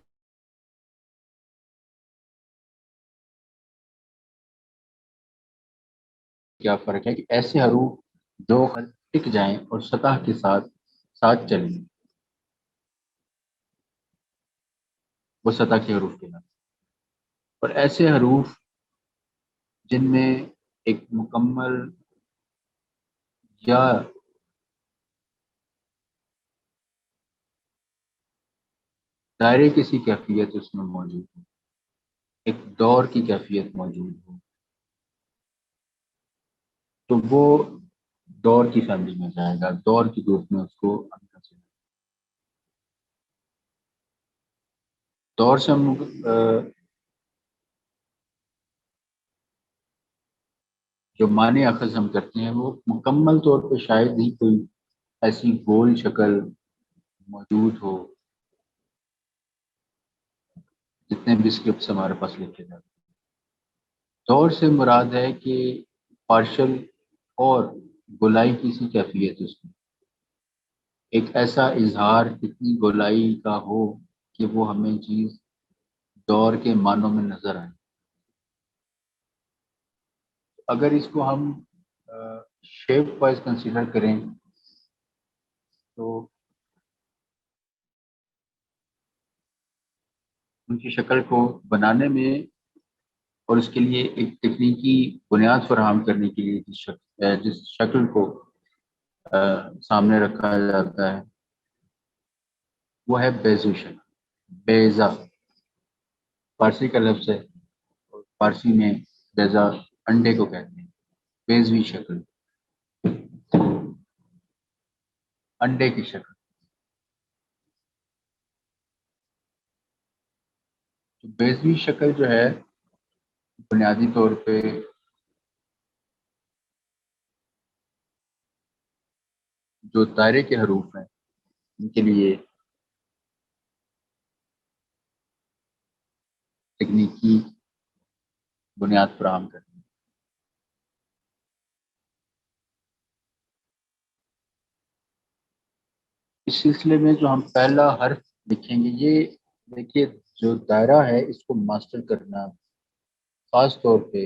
کیا فرق ہے کہ ایسے حروف جو خط ٹک جائیں اور سطح کے ساتھ ساتھ چلیں، وہ سطح کے حروف کہلاتے ہیں، اور ایسے حروف جن میں ایک مکمل یا دائرے کسی کیفیت اس میں موجود ہو، ایک دور کی کیفیت موجود ہو، تو وہ دور کی فیملی میں جائے گا، دور کی گروپ میں اس کو دور سے ہم جو معنی اخذ ہم کرتے ہیں وہ مکمل طور پہ شاید ہی کوئی ایسی گول شکل موجود ہو جتنے بھی اسکرپٹس ہمارے پاس لکھے جاتے ہیں۔ دور سے مراد ہے کہ پارشل اور گولائی کی سی کیفیت اس میں، ایک ایسا اظہار اتنی گولائی کا ہو کہ وہ ہمیں چیز دور کے معنوں میں نظر آئے۔ اگر اس کو ہم شیپ وائز کنسیڈر کریں تو ان کی شکل کو بنانے میں اور اس کے لیے ایک تکنیکی بنیاد فراہم کرنے کے لیے جس شکل کو سامنے رکھا جاتا ہے وہ ہے بیضوی شکل۔ بیضا فارسی کا لفظ ہے، اور فارسی میں بیضا انڈے کو کہتے ہیں، بیضوی شکل، انڈے کی شکل۔ تو بیضوی شکل جو ہے بنیادی طور پہ جو دائرے کے حروف ہیں ان کے لیے تکنیکی بنیاد فراہم کرنی ہے۔ اس سلسلے میں جو ہم پہلا حرف لکھیں گے، یہ دیکھیے جو دائرہ ہے اس کو ماسٹر کرنا خاص طور پہ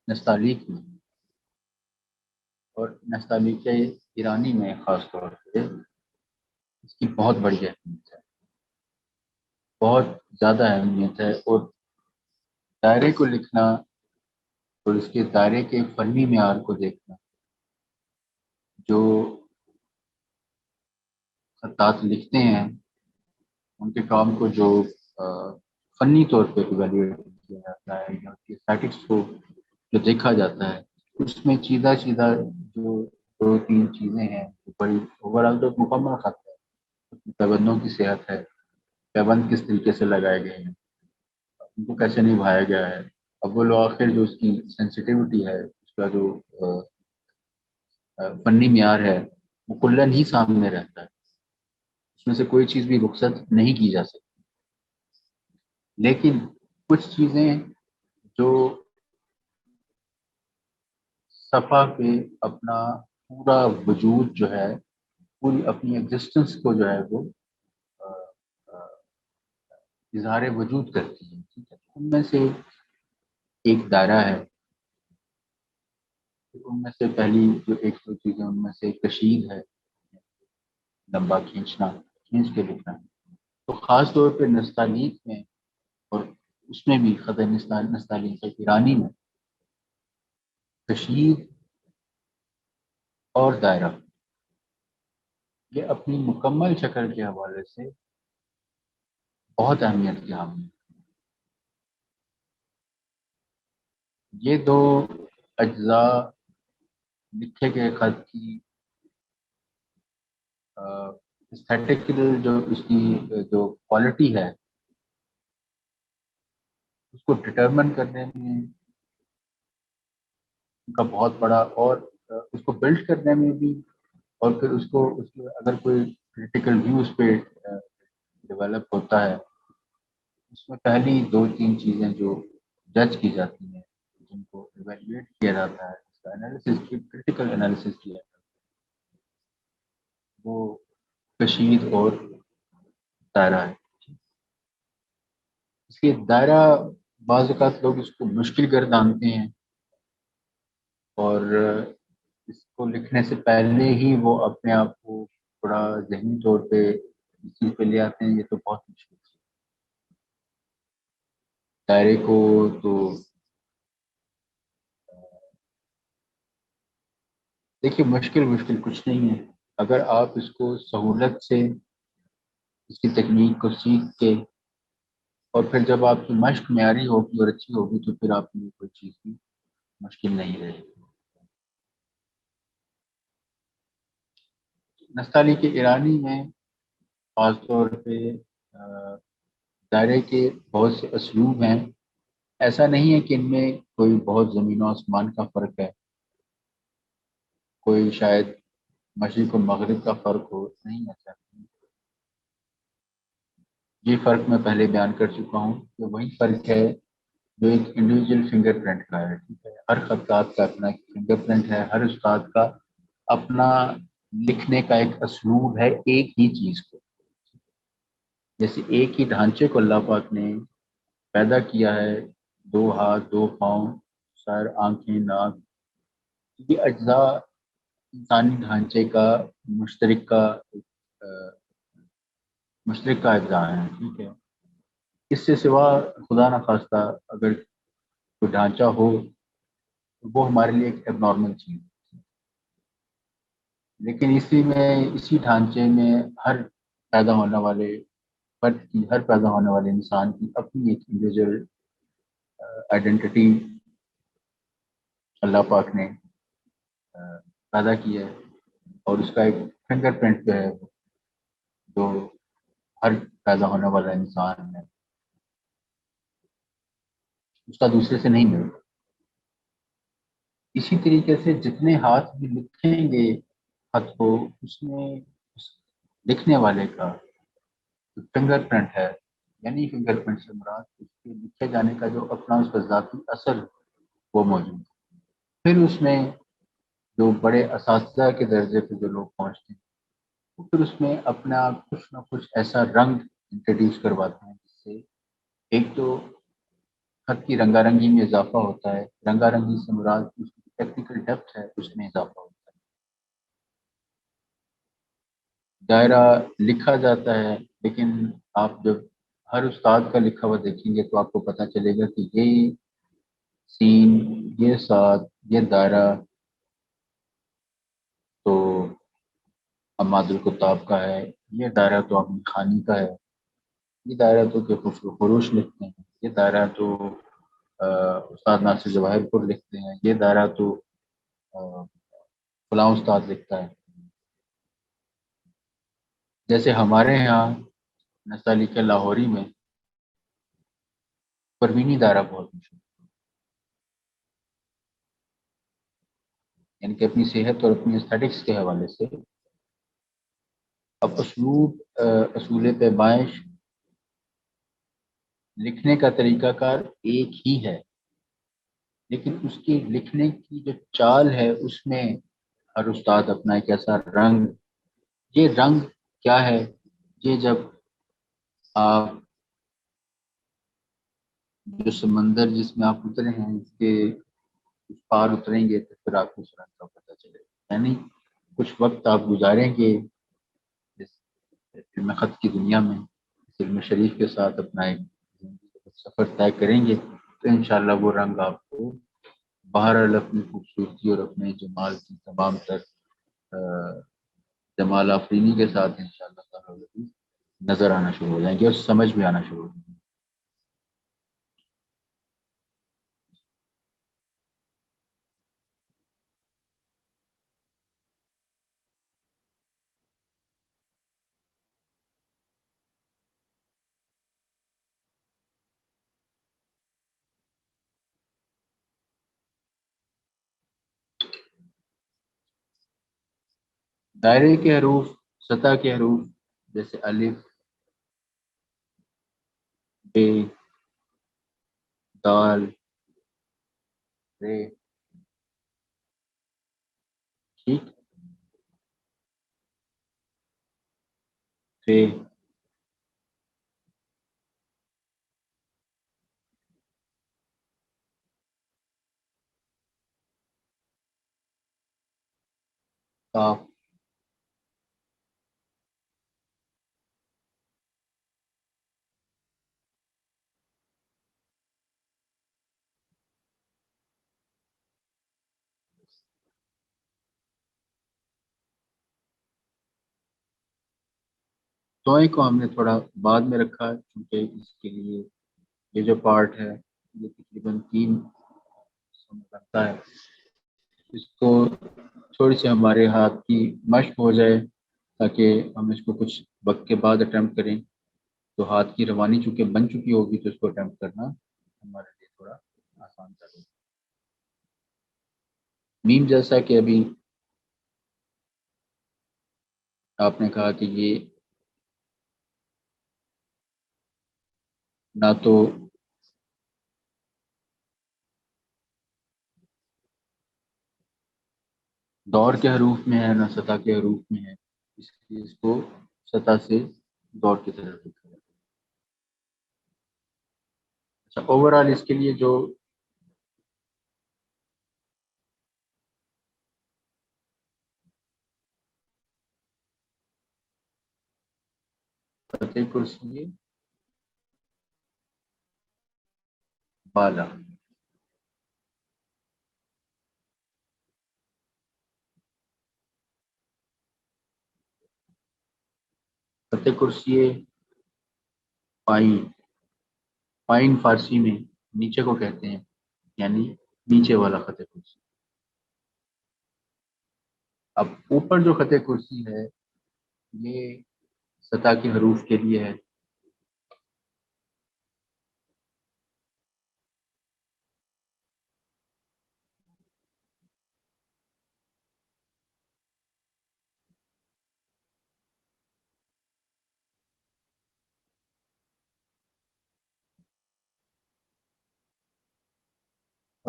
نستعلیق میں اور نستعلیق ایرانی میں خاص طور پہ اس کی بہت بڑی اہمیت ہے، بہت زیادہ اہمیت ہے۔ اور دائرے کو لکھنا اور اس کے دائرے کے فنی معیار کو دیکھنا، جو خطاط لکھتے ہیں ان کے کام کو جو فنی طور پہ ایویلویٹ کیا جاتا ہے یا اس کے اسٹیٹکس کو جو دیکھا جاتا ہے، اس میں چیزہ جو 2-3 چیزیں ہیں جو بڑی اوور آل تو مکمل خط ہے، اس میں پیبندوں کی صحت ہے، پیبند کس طریقے سے لگائے گئے ہیں، ان کو کیسے نبھایا گیا ہے، اول و آخر جو اس کی سینسٹیوٹی ہے، اس کا جو فنی معیار ہے وہ کلن ہی سامنے رہتا ہے، اس میں سے کوئی چیز بھی رخصت نہیں کی جا سکتی۔ لیکن کچھ چیزیں جو صفحہ پہ اپنا پورا وجود جو ہے، پوری اپنی ایگزسٹنس کو جو ہے وہ اظہار وجود کرتی ہیں، ٹھیک ہے، ان میں سے ایک دائرہ ہے۔ ان میں سے پہلی جو 1-2 چیزیں، ان میں سے کشید ہے، لمبا کھینچ کے لکھنا۔ تو خاص طور پہ نستعلیق میں اور اس میں بھی خط نستعلیق ایرانی میں کشید اور دائرہ یہ اپنی مکمل شکل کے حوالے سے بہت اہمیت کے حامل ہیں۔ یہ دو اجزاء لکھے گئے خط کی اسٹیٹیکل جو اس کی جو کوالٹی ہے اس کو ڈٹرمن کرنے میں ان کا بہت بڑا، اور اس کو بلڈ کرنے میں بھی، اور پھر اس کے اگر کوئی کریٹیکل ویو اس پہ ڈیولپ ہوتا ہے، اس میں پہلی 2-3 چیزیں جو جج کی جاتی ہیں، جن کو ایویلویٹ کیا جاتا ہے، اس کا انالیسس کی کریٹیکل انالیسس کیا جاتا ہے، وہ کشید اور دائرہ ہے۔ اس کے دائرہ بعض اوقات لوگ اس کو مشکل گردانتے ہیں اور اس کو لکھنے سے پہلے ہی وہ اپنے آپ کو تھوڑا ذہنی طور پہ اس چیز پہ لے آتے ہیں، یہ تو بہت مشکل ہے دائرے کو تو دیکھیے مشکل کچھ نہیں ہے، اگر آپ اس کو سہولت سے اس کی تکنیک کو سیکھ کے اور پھر جب آپ کی مشق معیاری ہوگی اور اچھی ہوگی تو پھر آپ کے لیے کوئی چیز بھی مشکل نہیں رہے گی۔ نستعلیق ایرانی میں خاص طور پہ دائرے کے بہت سے اسلوب ہیں، ایسا نہیں ہے کہ ان میں کوئی بہت زمین و آسمان کا فرق ہے، کوئی شاید مشرق و مغرب کا فرق ہو، نہیں ایسا نہیں۔ یہ فرق میں پہلے بیان کر چکا ہوں کہ وہی فرق ہے جو ایک انڈیویجول فنگر پرنٹ کا ہے، ٹھیک ہے، ہر خطاط کا اپنا ایک فنگر پرنٹ ہے، ہر استاد کا اپنا لکھنے کا ایک اسلوب ہے ایک ہی چیز کو، جیسے ایک ہی ڈھانچے کو اللہ پاک نے پیدا کیا ہے، 2 ہاتھ 2 پاؤں سر آنکھیں ناک، یہ اجزاء انسانی ڈھانچے کا مشترک کا اجزاء ہیں، ٹھیک ہے۔ اس سے سوا خدا نخواستہ اگر کوئی ڈھانچہ ہو تو وہ ہمارے لیے ایک اب نارمل چیز ہے، لیکن اسی ڈھانچے میں ہر پیدا ہونے والے فرد کی، ہر پیدا ہونے والے انسان کی اپنی ایک انڈیویجول آئیڈینٹی اللہ پاک نے پیدا کی ہے، اور اس کا ایک فنگر پرنٹ جو ہے جو ہر پیدا ہونے والا انسان ہے اس کا دوسرے سے نہیں ملتا۔ اسی طریقے سے جتنے ہاتھ بھی لکھیں گے خط کو، اس میں اس لکھنے والے کا جو فنگر پرنٹ ہے یعنی فنگر پرنٹ سے مراد اس کے لکھے جانے کا جو اپنا اس کا ذاتی اثر وہ موجود ہے۔ پھر اس میں جو بڑے اساتذہ کے درجے پہ جو لوگ پہنچتے ہیں وہ پھر اس میں اپنا کچھ نہ کچھ ایسا رنگ انٹروڈیوس کرواتے ہیں جس سے ایک تو خط کی رنگا رنگی میں اضافہ ہوتا ہے، رنگا رنگی سے مراد اس کی ٹیکنیکل ڈیپتھ ہے اس میں اضافہ ہوتا ہے، دائرہ لکھا جاتا ہے، لیکن آپ جب ہر استاد کا لکھا ہوا دیکھیں گے تو آپ کو پتہ چلے گا کہ یہ سین، یہ ساتھ، یہ دائرہ تو عماد الکتاب کا ہے، یہ دائرہ تو اپنی خانی کا ہے، یہ دائرہ تو کہ خسرو فروش لکھتے ہیں، یہ دائرہ تو استاد ناصر جواہر پور لکھتے ہیں، یہ دائرہ تو فلاں استاد لکھتا ہے۔ جیسے ہمارے یہاں نستعلیق لاہوری میں پروینی دائرہ بہت مشہور ہے، یعنی کہ اپنی صحت اور اپنی اسٹیٹکس کے حوالے سے اب اسلوب، اصول پیمائش، لکھنے کا طریقہ کار ایک ہی ہے، لیکن اس کی لکھنے کی جو چال ہے اس میں ہر استاد اپنا ایک ایسا رنگ، یہ رنگ کیا ہے؟ یہ جب آپ جو سمندر جس میں آپ اترے ہیں اس کے اس پار اتریں گے تو پھر آپ کو اس رنگ کا پتہ چلے گا، یعنی کچھ وقت آپ گزاریں گے اس علم خط کی دنیا میں، اس علم شریف کے ساتھ اپنا ایک زندگی کا سفر طے کریں گے تو انشاءاللہ وہ رنگ آپ کو بہرحال اپنی خوبصورتی اور اپنے جمال کی تمام تر جمال آفرینی کے ساتھ انشاءاللہ تعالی نظر آنا شروع ہو جائیں گے اور سمجھ میں آنا شروع ہو جائیں گے۔ دائرے کے حروف، سطح کے حروف جیسے الف، ب، دال، ر، ٹھیک، ف، کاف، توئے کو ہم نے تھوڑا بعد میں رکھا ہے کیونکہ اس کے لیے یہ جو پارٹ ہے یہ تقریباً 3 لگتا ہے، اس کو تھوڑی سی ہمارے ہاتھ کی مشق ہو جائے تاکہ ہم اس کو کچھ وقت کے بعد اٹیمپٹ کریں تو ہاتھ کی روانی چونکہ بن چکی ہوگی تو اس کو اٹیمپٹ کرنا ہمارے لیے تھوڑا آسان چلے۔ میم جیسا کہ ابھی آپ نے کہا کہ یہ نہ تو دور کے حروف میں ہے نہ سطح کے حروف میں ہے، اس لیے اس کو سطح سے دور کی طرف لکھا جاتا ہے۔ اچھا، اوور آل اس کے لیے جو فتح کرسی بالا، فتح کرسی پائن، پائن فارسی میں نیچے کو کہتے ہیں، یعنی نیچے والا فتح کرسی۔ اب اوپر جو فتح کرسی ہے یہ سطح کے حروف کے لیے ہے،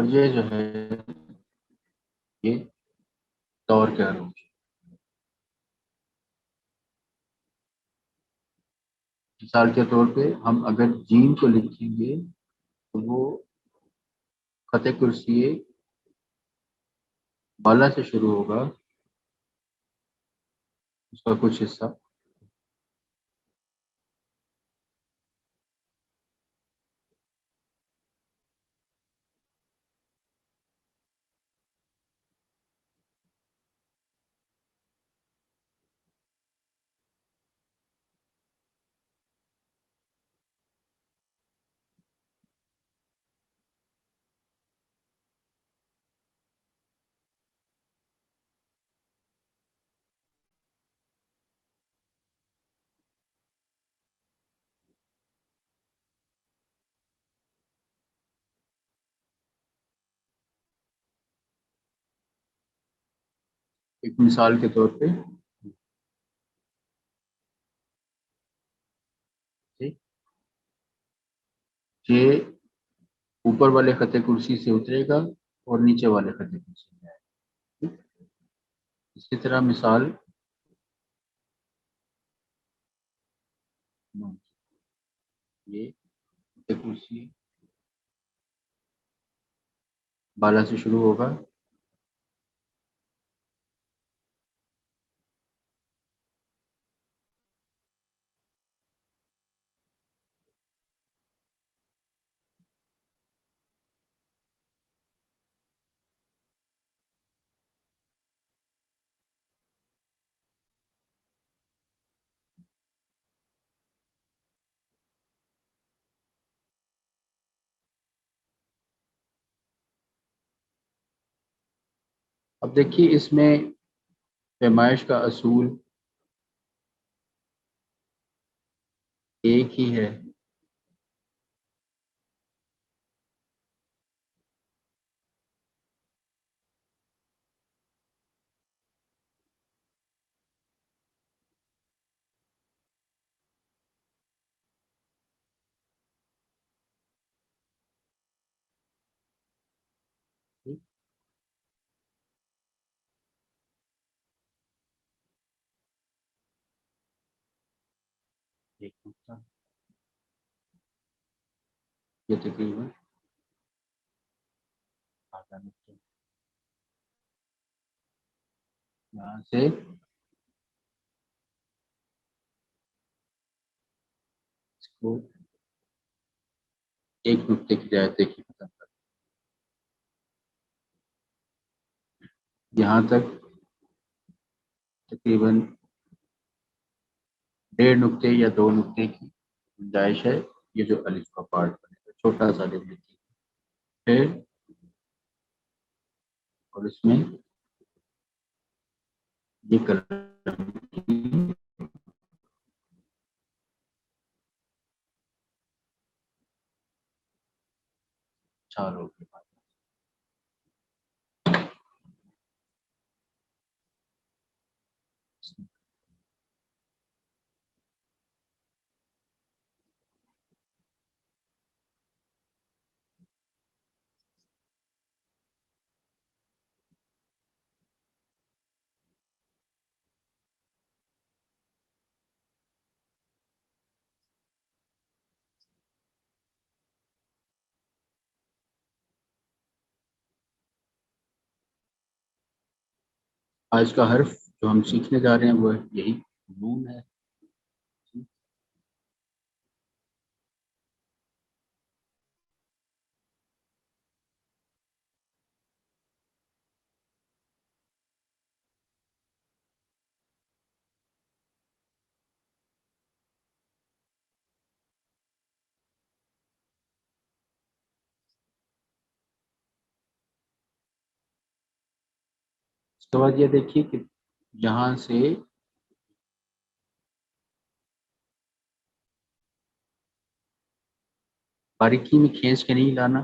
اور یہ جو ہے یہ دور کے حروف. مثال کے طور پہ ہم اگر جین کو لکھیں گے تو وہ خط کرسی بالا سے شروع ہوگا، اس کا کچھ حصہ ایک مثال کے طور پہ یہ اوپر والے خط کرسی سے اترے گا اور نیچے والے خط کرسی میں آئے گا. اسی طرح مثال یہ خط کرسی بالا سے شروع ہوگا، اب دیکھیے اس میں پیمائش کا اصول ایک ہی ہے. ایک نقطہ یہ تقریباً آدھا نقطہ یہاں سے اس کو ایک نقطے کی جائے دیکھیے ختم کر یہاں تک تقریباً 1.5 نقطے یا 2 نقطے کی گنجائش ہے. یہ جو الف کا پارٹ بنے گا چھوٹا سا الف لکھیے پھر اور اس میں یہ قلم چھالوں کے بعد آج کا حرف جو ہم سیکھنے جا رہے ہیں وہ یہی نون ہے. اس کے بعد یہ دیکھیے کہ یہاں سے باریکی میں کھینچ کے نہیں لانا،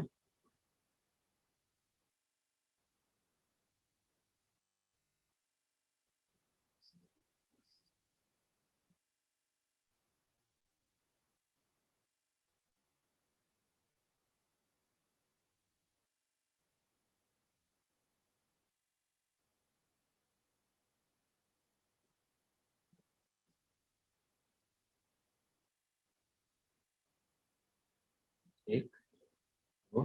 1 2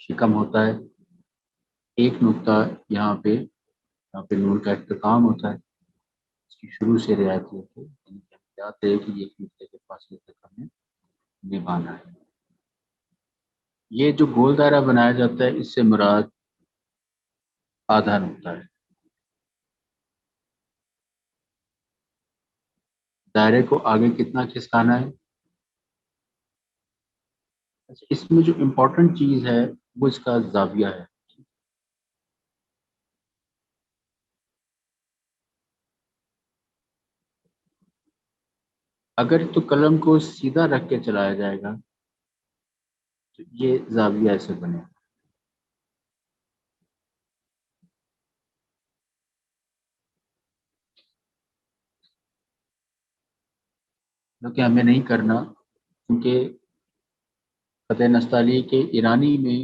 شکم ہوتا ہے. ایک نقطہ یہاں پہ نون کا اختتام ہوتا ہے. اس کی شروع سے رعایت ہوتی ہے، یعنی کہ ہم چاہتے ہیں کہ یہ ایک نقطے کے فاصلے تک ہمیں نبھانا ہے. یہ جو گول دائرہ بنایا جاتا ہے اس سے مراد آدھا نقطہ ہے. دائرے کو آگے کتنا کھسکانا ہے؟ اس میں جو امپورٹنٹ چیز ہے وہ اس کا زاویہ ہے. اگر تو قلم کو سیدھا رکھ کے چلایا جائے گا تو یہ زاویہ ایسے بنے گا. جو کہ ہمیں نہیں کرنا، کیونکہ فتح نستعلی کے ایرانی میں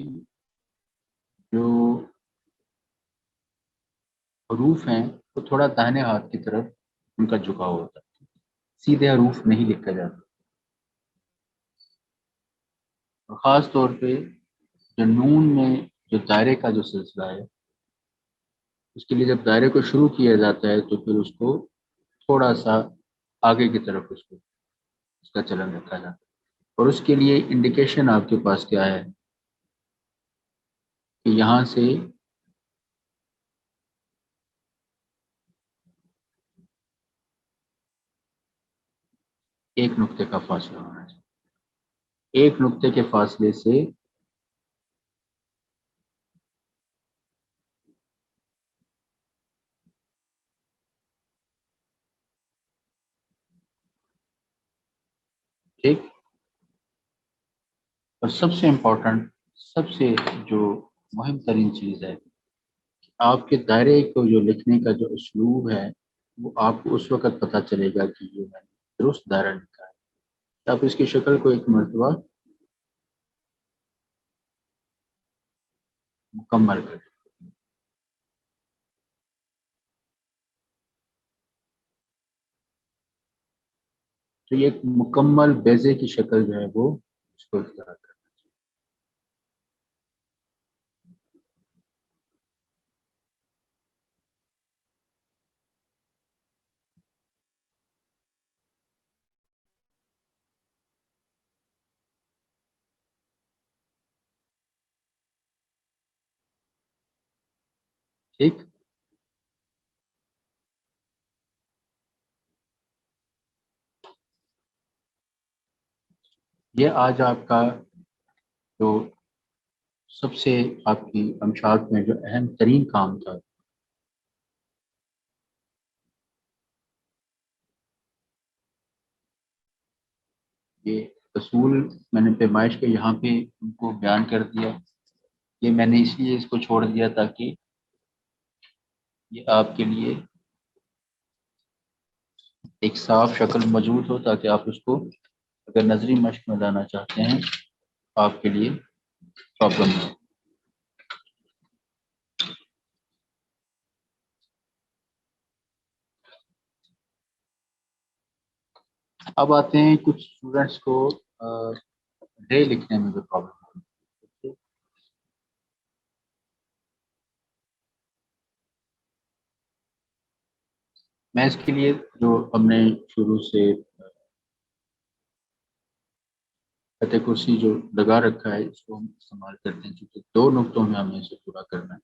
جو حروف ہیں وہ تھوڑا داہنے ہاتھ کی طرف ان کا جھکاؤ ہوتا ہے، سیدھے حروف نہیں لکھا جاتا. اور خاص طور پہ جو نون میں جو دائرے کا جو سلسلہ ہے اس کے لیے جب دائرے کو شروع کیا جاتا ہے تو پھر اس کو تھوڑا سا آگے کی طرف اس کا چلن رکھا جاتا ہے. اور اس کے لیے انڈیکیشن آپ کے پاس کیا ہے کہ یہاں سے ایک نقطے کا فاصلہ ہونا چاہیے. ایک نقطے کے فاصلے سے ٹھیک. اور سب سے امپورٹنٹ، سب سے جو مہم ترین چیز ہے، آپ کے دائرے کو جو لکھنے کا جو اسلوب ہے وہ آپ کو اس وقت پتہ چلے گا کہ یہ میں نے درست دائرہ لکھا ہے. آپ اس کی شکل کو ایک مرتبہ مکمل کریں. تو یہ ایک مکمل بیضے کی شکل جو ہے وہ اس کو اختیار کرنا چاہیے. ٹھیک. یہ آج آپ کا جو سب سے آپ کی امشاق میں جو اہم ترین کام تھا، یہ اصول میں نے پیمائش کے یہاں پہ ان کو بیان کر دیا. یہ میں نے اس لیے اس کو چھوڑ دیا تاکہ یہ آپ کے لیے ایک صاف شکل موجود ہو، تاکہ آپ اس کو اگر نظری مشق میں لانا چاہتے ہیں آپ کے لیے پرابلم ہو. اب آتے ہیں کچھ اسٹوڈنٹس کو ڈے لکھنے میں جو پرابلم ہوتی ہے. میں اس کے لیے جو ہم نے شروع سے فتح کرسی جو لگا رکھا ہے اس کو ہم استعمال کرتے ہیں، کیونکہ 2 نقطوں میں ہمیں اسے پورا کرنا ہے.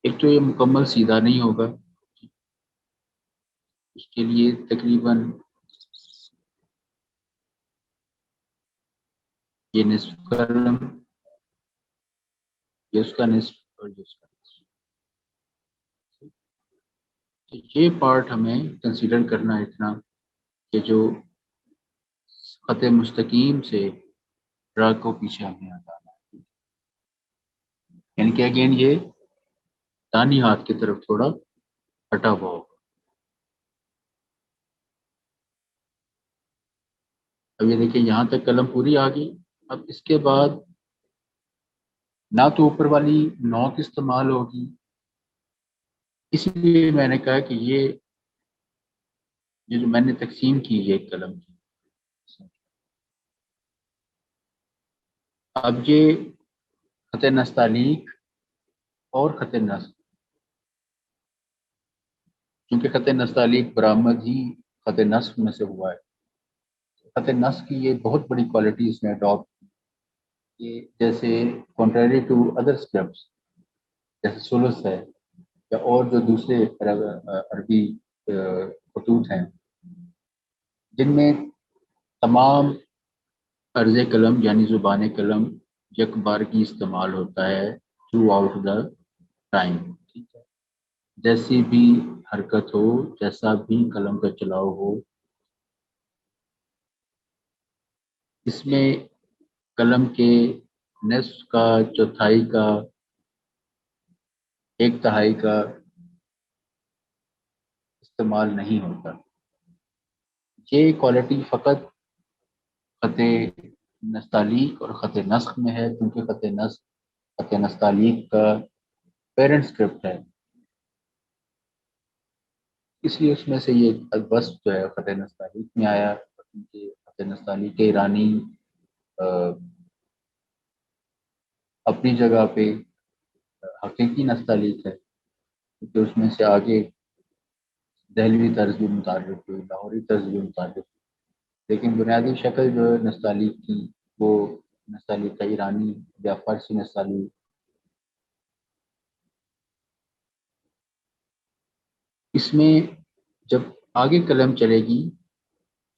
ایک تو یہ مکمل سیدھا نہیں ہوگا، اس کے لیے تقریباً یہ نصف قلم، یہ اس کا نصف اور یہ اس کا نصف. یہ پارٹ ہمیں کنسیڈر کرنا ہے اتنا کہ جو خط مستقیم سے ڈرا کو پیچھے ہمیں ہٹانا ہے، یعنی کہ اگین یہ دانی ہاتھ کی طرف تھوڑا ہٹا ہوا ہوگا. اب یہ دیکھیں یہاں تک قلم پوری آ گئی. اب اس کے بعد نہ تو اوپر والی نوک استعمال ہوگی، اس لیے میں نے کہا کہ یہ یہ جو میں نے تقسیم کی یہ قلم کی، اب یہ خط نستعلیق اور خط نسخ، کیونکہ خط نستعلیق برآمد ہی خط نسخ میں سے ہوا ہے، خط نسخ کی یہ بہت بڑی کوالٹی اس نے اڈاپٹ کی، یہ جیسے کنٹریری ٹو ادر اسکرپٹس جیسے سولس ہے یا اور جو دوسرے عربی خطوط ہیں جن میں تمام عرض قلم یعنی زبان قلم یک بارگی استعمال ہوتا ہے تھرو آؤٹ دا ٹائم، ٹھیک ہے، جیسی بھی حرکت ہو، جیسا بھی قلم کا چلاؤ ہو، اس میں قلم کے نصف کا، چوتھائی کا، ایک تہائی کا استعمال نہیں ہوتا۔ یہ کوالٹی فقط خط نستعلیق اور خط نسخ میں ہے، کیونکہ خط نستعلیق کا پیرنٹ اسکرپٹ ہے، اس لیے اس میں سے یہ وصف جو ہے خط نستعلیق میں آیا، کیونکہ خط نستعلیق ایرانی اپنی جگہ پہ حقیقی نستعلیق ہے، کیونکہ اس میں سے آگے دہلوی طرز بھی متعارف ہوئی، لاہوری طرز بھی متعارف ہوئی، لیکن بنیادی شکل جو ہے نستعلیق کی وہ نستعلیق ایرانی یا فارسی نستعلیق۔ اس میں جب آگے قلم چلے گی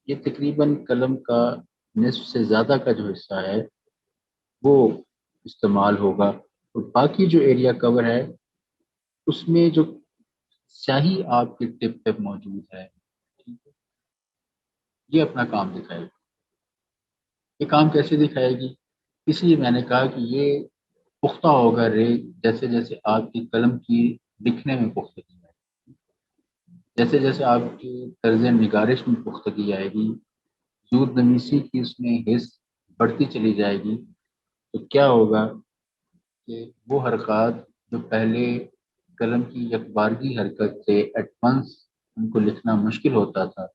یہ تقریباً قلم کا نصف سے زیادہ کا جو حصہ ہے وہ استعمال ہوگا، اور باقی جو ایریا کور ہے اس میں جو سیاہی آپ کے ٹپ پہ موجود ہے یہ اپنا کام دکھائے گی۔ یہ کام کیسے دکھائے گی؟ اس لیے میں نے کہا کہ یہ پختہ ہوگا رے، جیسے جیسے آپ کی قلم کی لکھنے میں پختگی ہے، جیسے جیسے آپ کی طرز نگارش میں پختگی آئے گی، زود نویسی کی اس میں حص بڑھتی چلی جائے گی، تو کیا ہوگا کہ وہ حرکات جو پہلے قلم کی یکبارگی حرکت سے ایٹ ونس ان کو لکھنا مشکل ہوتا تھا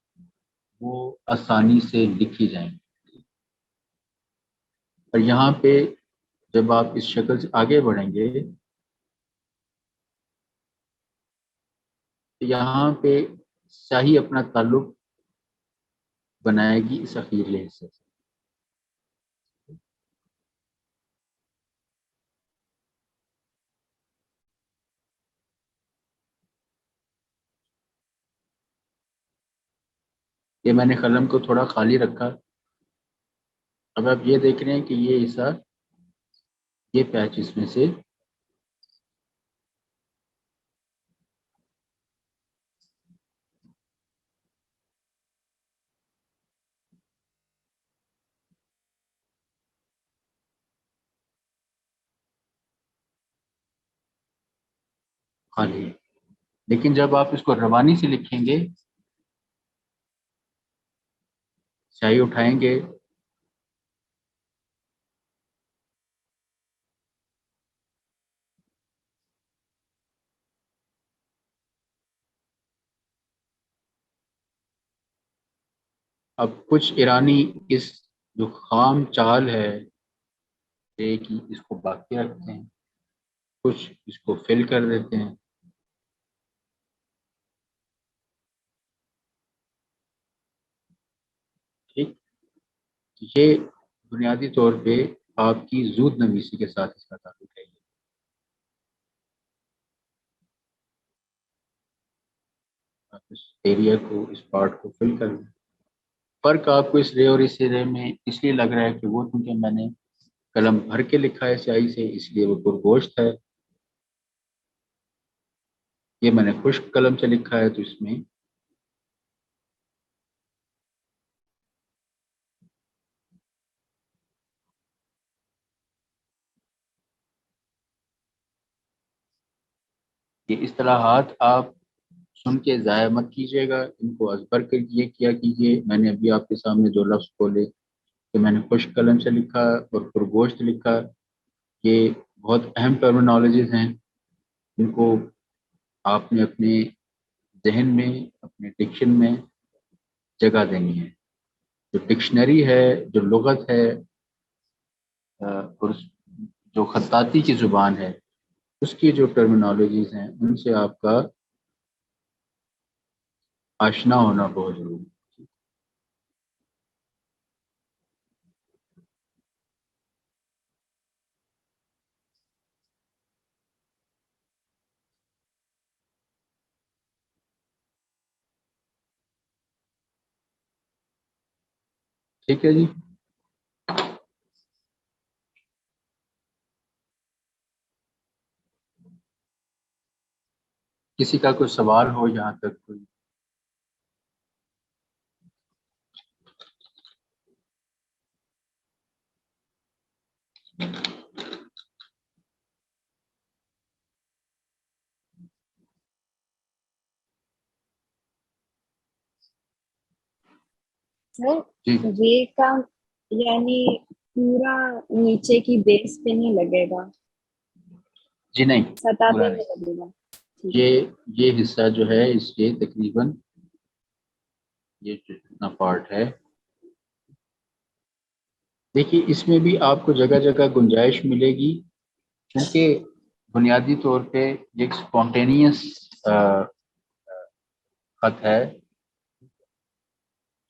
وہ آسانی سے لکھی جائیں گی۔ اور یہاں پہ جب آپ اس شکل سے آگے بڑھیں گے تو یہاں پہ سیاہی اپنا تعلق بنائے گی اس اخیرلے حصے سے۔ یہ میں نے قلم کو تھوڑا خالی رکھا، اب آپ یہ دیکھ رہے ہیں کہ یہ حصہ، یہ پیچ اس میں سے خالی ہے، لیکن جب آپ اس کو روانی سے لکھیں گے، سیاہی اٹھائیں گے، اب کچھ ایرانی اس جو خام چال ہے کہ اس کو باقی رکھتے ہیں، کچھ اس کو فل کر دیتے ہیں، ٹھیک، یہ بنیادی طور پہ آپ کی زود نویسی کے ساتھ اس کا تعلق ہے۔ آپ اس ایریا کو، اس پارٹ کو فل کر دیں۔ فرق آپ کو اس رے اور اس رے میں اس لیے لگ رہا ہے کہ وہ کیونکہ میں نے قلم بھر کے لکھا ہے سیاہی سے، اس لیے وہ پرگوشت ہے، یہ میں نے خشک قلم سے لکھا ہے تو اس میں یہ اصطلاحات آپ سن کے ضائع مت کیجیے گا، ان کو ازبر کر یہ کیا کیجیے۔ میں نے ابھی آپ کے سامنے جو لفظ بولے کہ میں نے خشک قلم سے لکھا اور پرگوشت لکھا، یہ بہت اہم ٹرمینالوجیز ہیں، ان کو آپ نے اپنے ذہن میں، اپنے ڈکشن میں جگہ دینی ہے. جو ڈکشنری ہے، جو لغت ہے، اور جو خطاطی کی زبان ہے، اس کی جو ٹرمینالوجیز ہیں ان سے آپ کا آشنا ہونا بہت ضروری ہے. ٹھیک ہے جی. کسی کا کوئی سوال ہو یہاں تک کوئی؟ سر جی رے کا یعنی پورا نیچے کی بیس پہ نہیں لگے گا، جی نہیں، سطح پورا پہ نہیں. نہیں لگے گا. ٹھیک ہے. یہ حصہ جو ہے اس کے تقریباً یہ جتنا پارٹ ہے، دیکھیے اس میں بھی آپ کو جگہ جگہ گنجائش ملے گی، کیونکہ بنیادی طور پہ ایک اسپونٹینیس خط ہے.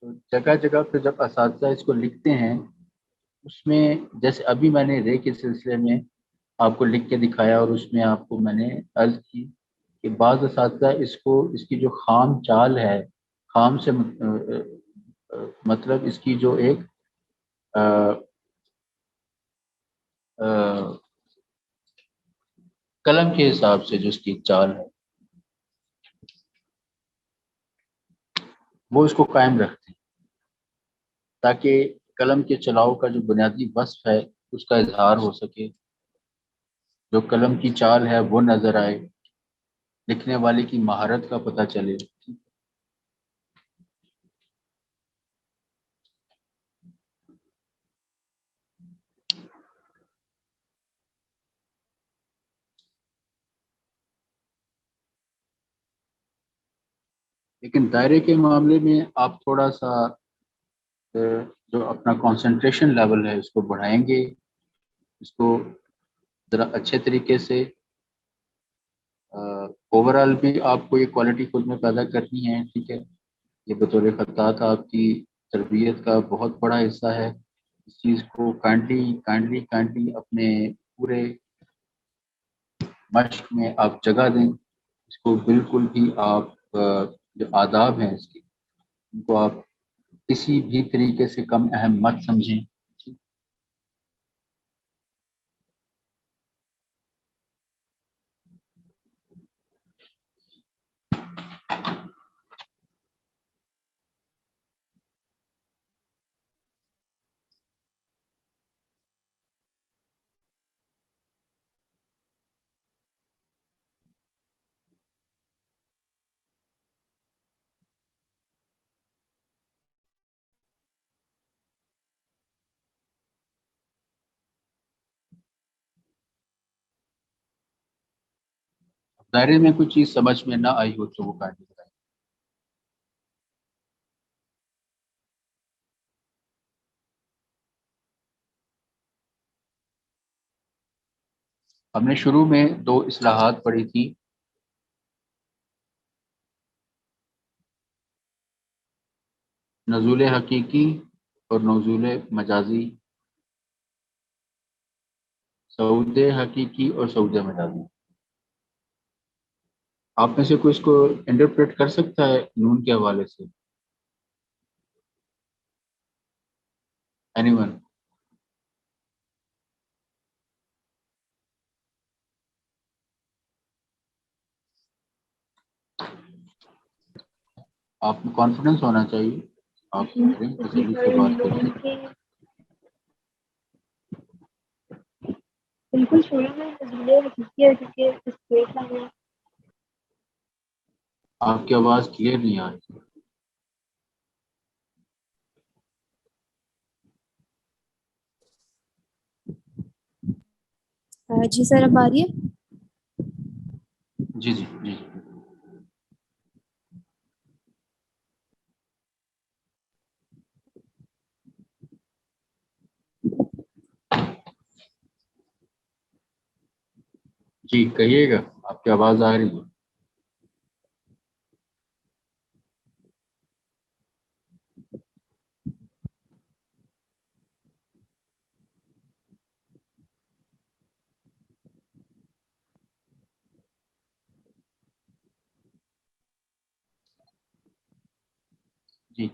تو جگہ جگہ پہ جب اساتذہ اس کو لکھتے ہیں، اس میں جیسے ابھی میں نے رے کے سلسلے میں آپ کو لکھ کے دکھایا، اور اس میں آپ کو میں نے عرض کی کہ بعض اساتذہ اس کی جو خام چال ہے، خام سے مطلب اس کی جو ایک قلم کے حساب سے جو اس کی چال ہے وہ اس کو قائم رکھتے ہیں، تاکہ قلم کے چلاؤ کا جو بنیادی وصف ہے اس کا اظہار ہو سکے، جو قلم کی چال ہے وہ نظر آئے، لکھنے والے کی مہارت کا پتہ چلے. لیکن دائرے کے معاملے میں آپ تھوڑا سا جو اپنا کنسنٹریشن لیول ہے اس کو بڑھائیں گے، اس کو ذرا اچھے طریقے سے اوور آل بھی آپ کو یہ کوالٹی خود میں پیدا کرنی ہے. ٹھیک ہے، یہ بطور خطاط آپ کی تربیت کا بہت بڑا حصہ ہے. اس چیز کو کائنڈلی اپنے پورے مشق میں آپ جگہ دیں. اس کو بالکل بھی آپ جو آداب ہیں اس کے، ان کو آپ کسی بھی طریقے سے کم اہم مت سمجھیں. دائرے میں کوئی چیز سمجھ میں نہ آئی ہو تو وہ کائنڈلی بتائیں. ہم نے شروع میں 2 اصلاحات پڑھی تھی، نزول حقیقی اور نزول مجازی، صعود حقیقی اور صعود مجازی. آپ میں سے کوئی اس کو انٹرپریٹ کر سکتا ہے نون کے حوالے سے؟ Any one? آپ میں کانفیڈنس ہونا چاہیے، آپ کریں تسلی سے بات کریں. بالکل شروع میں نزولے حقیقی اور کیونکہ اس پیٹ لگے. آپ کی آواز کلیئر نہیں آ رہی. جی سر اب آ رہی ہے؟ جی جی جی. جی کہیے گا، آپ کی آواز آ رہی ہے. جی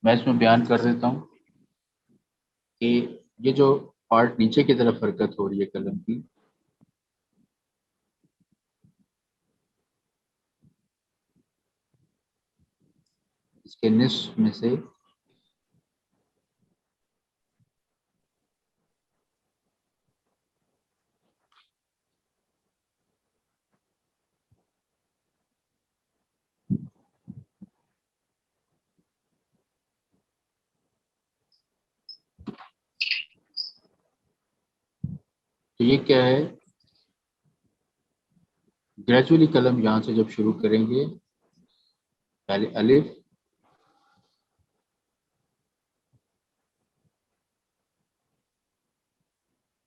میں اس میں بیان کر دیتا ہوں کہ یہ جو پارٹ نیچے کی طرف حرکت ہو رہی ہے قلم کی، اس کے نصف میں سے تو یہ کیا ہے، گریجولی قلم یہاں سے جب شروع کریں گے، پہلے الف،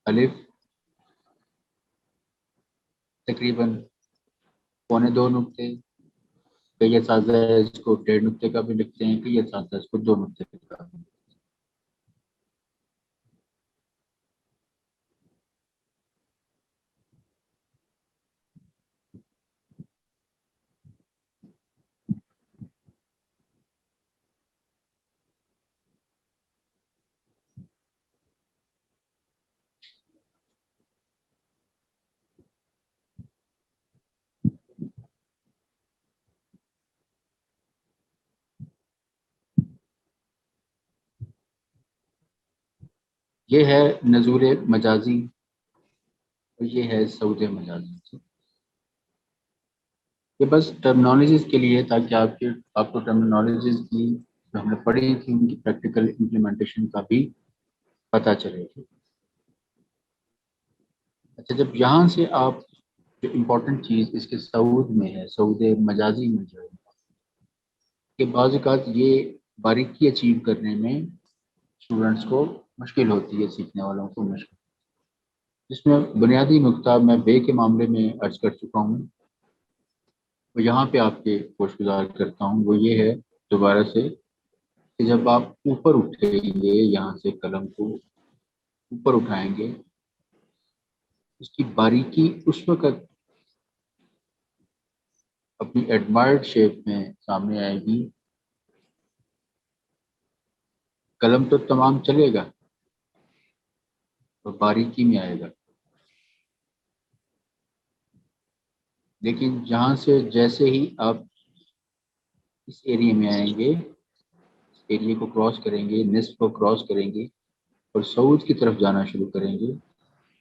الف تقریباً 1.25 نقطے، کئی اساتذہ اس کو 1.5 نقطے کا بھی لکھتے ہیں، کئی اساتذہ اس کو 2 نقطے کا بھی. یہ ہے نزول مجازی اور یہ ہے سعود مجازی. یہ بس ٹرمنالوجیز کے لیے، تاکہ آپ کو ٹرمنالوجیز کی جو ہم نے پڑھی تھی ان کی پریکٹیکل امپلیمنٹیشن کا بھی پتہ چلے گی. اچھا، جب یہاں سے آپ جو امپورٹنٹ چیز اس کے سعود میں ہے، سعود مجازی میں جو ہے کہ بعض اوقات یہ باریکی اچیو کرنے میں اسٹوڈنٹس کو مشکل ہوتی ہے، سیکھنے والوں کو مشکل. جس میں بنیادی نقطہ میں بے کے معاملے میں عرض کر چکا ہوں، وہ یہاں پہ آپ کے گوش گزار کرتا ہوں، وہ یہ ہے دوبارہ سے کہ جب آپ اوپر اٹھیں گے، یہاں سے قلم کو اوپر اٹھائیں گے، اس کی باریکی اس وقت اپنی ایڈمائرڈ شیپ میں سامنے آئے گی. قلم تو تمام چلے گا اور باریکی میں آئے گا، لیکن جہاں سے جیسے ہی آپ اس ایریے میں آئیں گے، اس ایریے کو کراس کریں گے، نصف کو کراس کریں گے اور سعود کی طرف جانا شروع کریں گے،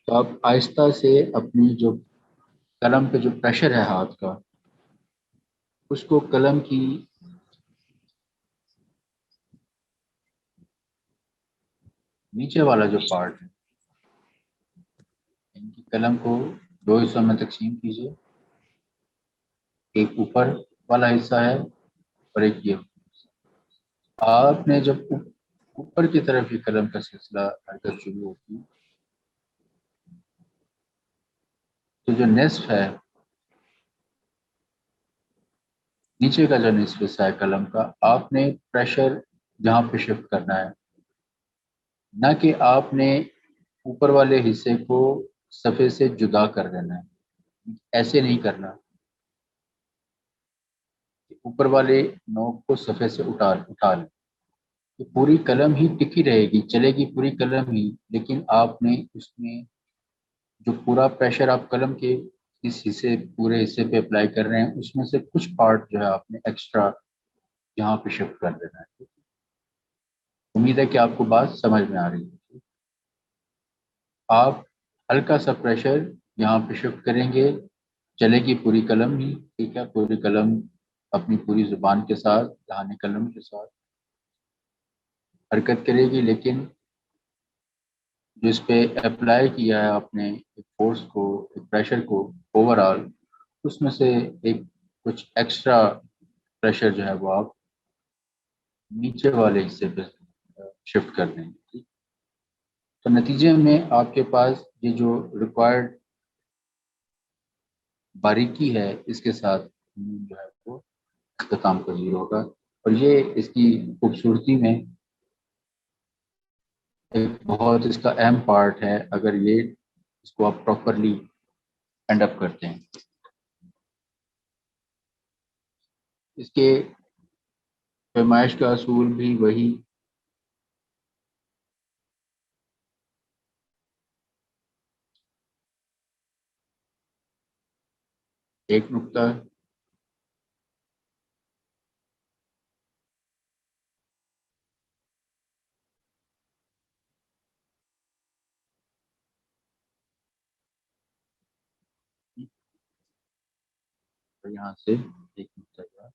تو آپ آہستہ سے اپنی جو قلم پہ جو پریشر ہے ہاتھ کا، اس کو قلم کی نیچے والا جو پارٹ ہے، یعنی کہ قلم کو 2 حصوں میں تقسیم کیجیے. ایک اوپر والا حصہ ہے اور ایک یہ. آپ نے جب اوپر کی طرف یہ قلم کا سلسلہ حرکت شروع ہوتی، تو جو نصف ہے، نیچے کا جو نصف حصہ ہے قلم کا، آپ نے پریشر جہاں پہ شفٹ کرنا ہے، نہ کہ آپ نے اوپر والے حصے کو صفحے سے جدا کر دینا ہے. ایسے نہیں کرنا کہ اوپر والے نوک کو صفحے سے اٹھا لیں. یہ پوری قلم ہی ٹکی رہے گی، چلے گی پوری قلم ہی، لیکن آپ نے اس میں جو پورا پریشر آپ قلم کے اس حصے پورے حصے پہ اپلائی کر رہے ہیں، اس میں سے کچھ پارٹ جو ہے آپ نے ایکسٹرا یہاں پہ شفٹ کر دینا ہے. امید ہے کہ آپ کو بات سمجھ میں آ رہی ہے. آپ ہلکا سا پریشر یہاں پہ شفٹ کریں گے، چلے گی پوری قلم ہی، ٹھیک ہے، پوری قلم اپنی پوری زبان کے ساتھ، دہانے قلم کے ساتھ حرکت کرے گی، لیکن جس پہ اپلائی کیا ہے آپ نے ایک فورس کو، ایک پریشر کو اوور آل، اس میں سے ایک کچھ ایکسٹرا پریشر جو ہے وہ آپ نیچے والے حصے پہ شفٹ کر دیں گے. تو نتیجے میں آپ کے پاس یہ جو ریکوائرڈ باریکی ہے اس کے ساتھ جو ہے وہ اختتام پذیر ہوگا. اور یہ اس کی خوبصورتی میں ایک بہت اس کا اہم پارٹ ہے اگر یہ اس کو آپ پراپرلی اینڈ اپ کرتے ہیں. اس کے پیمائش کا اصول بھی وہی ایک نقطہ اور یہاں سے ایک نقطہ کا.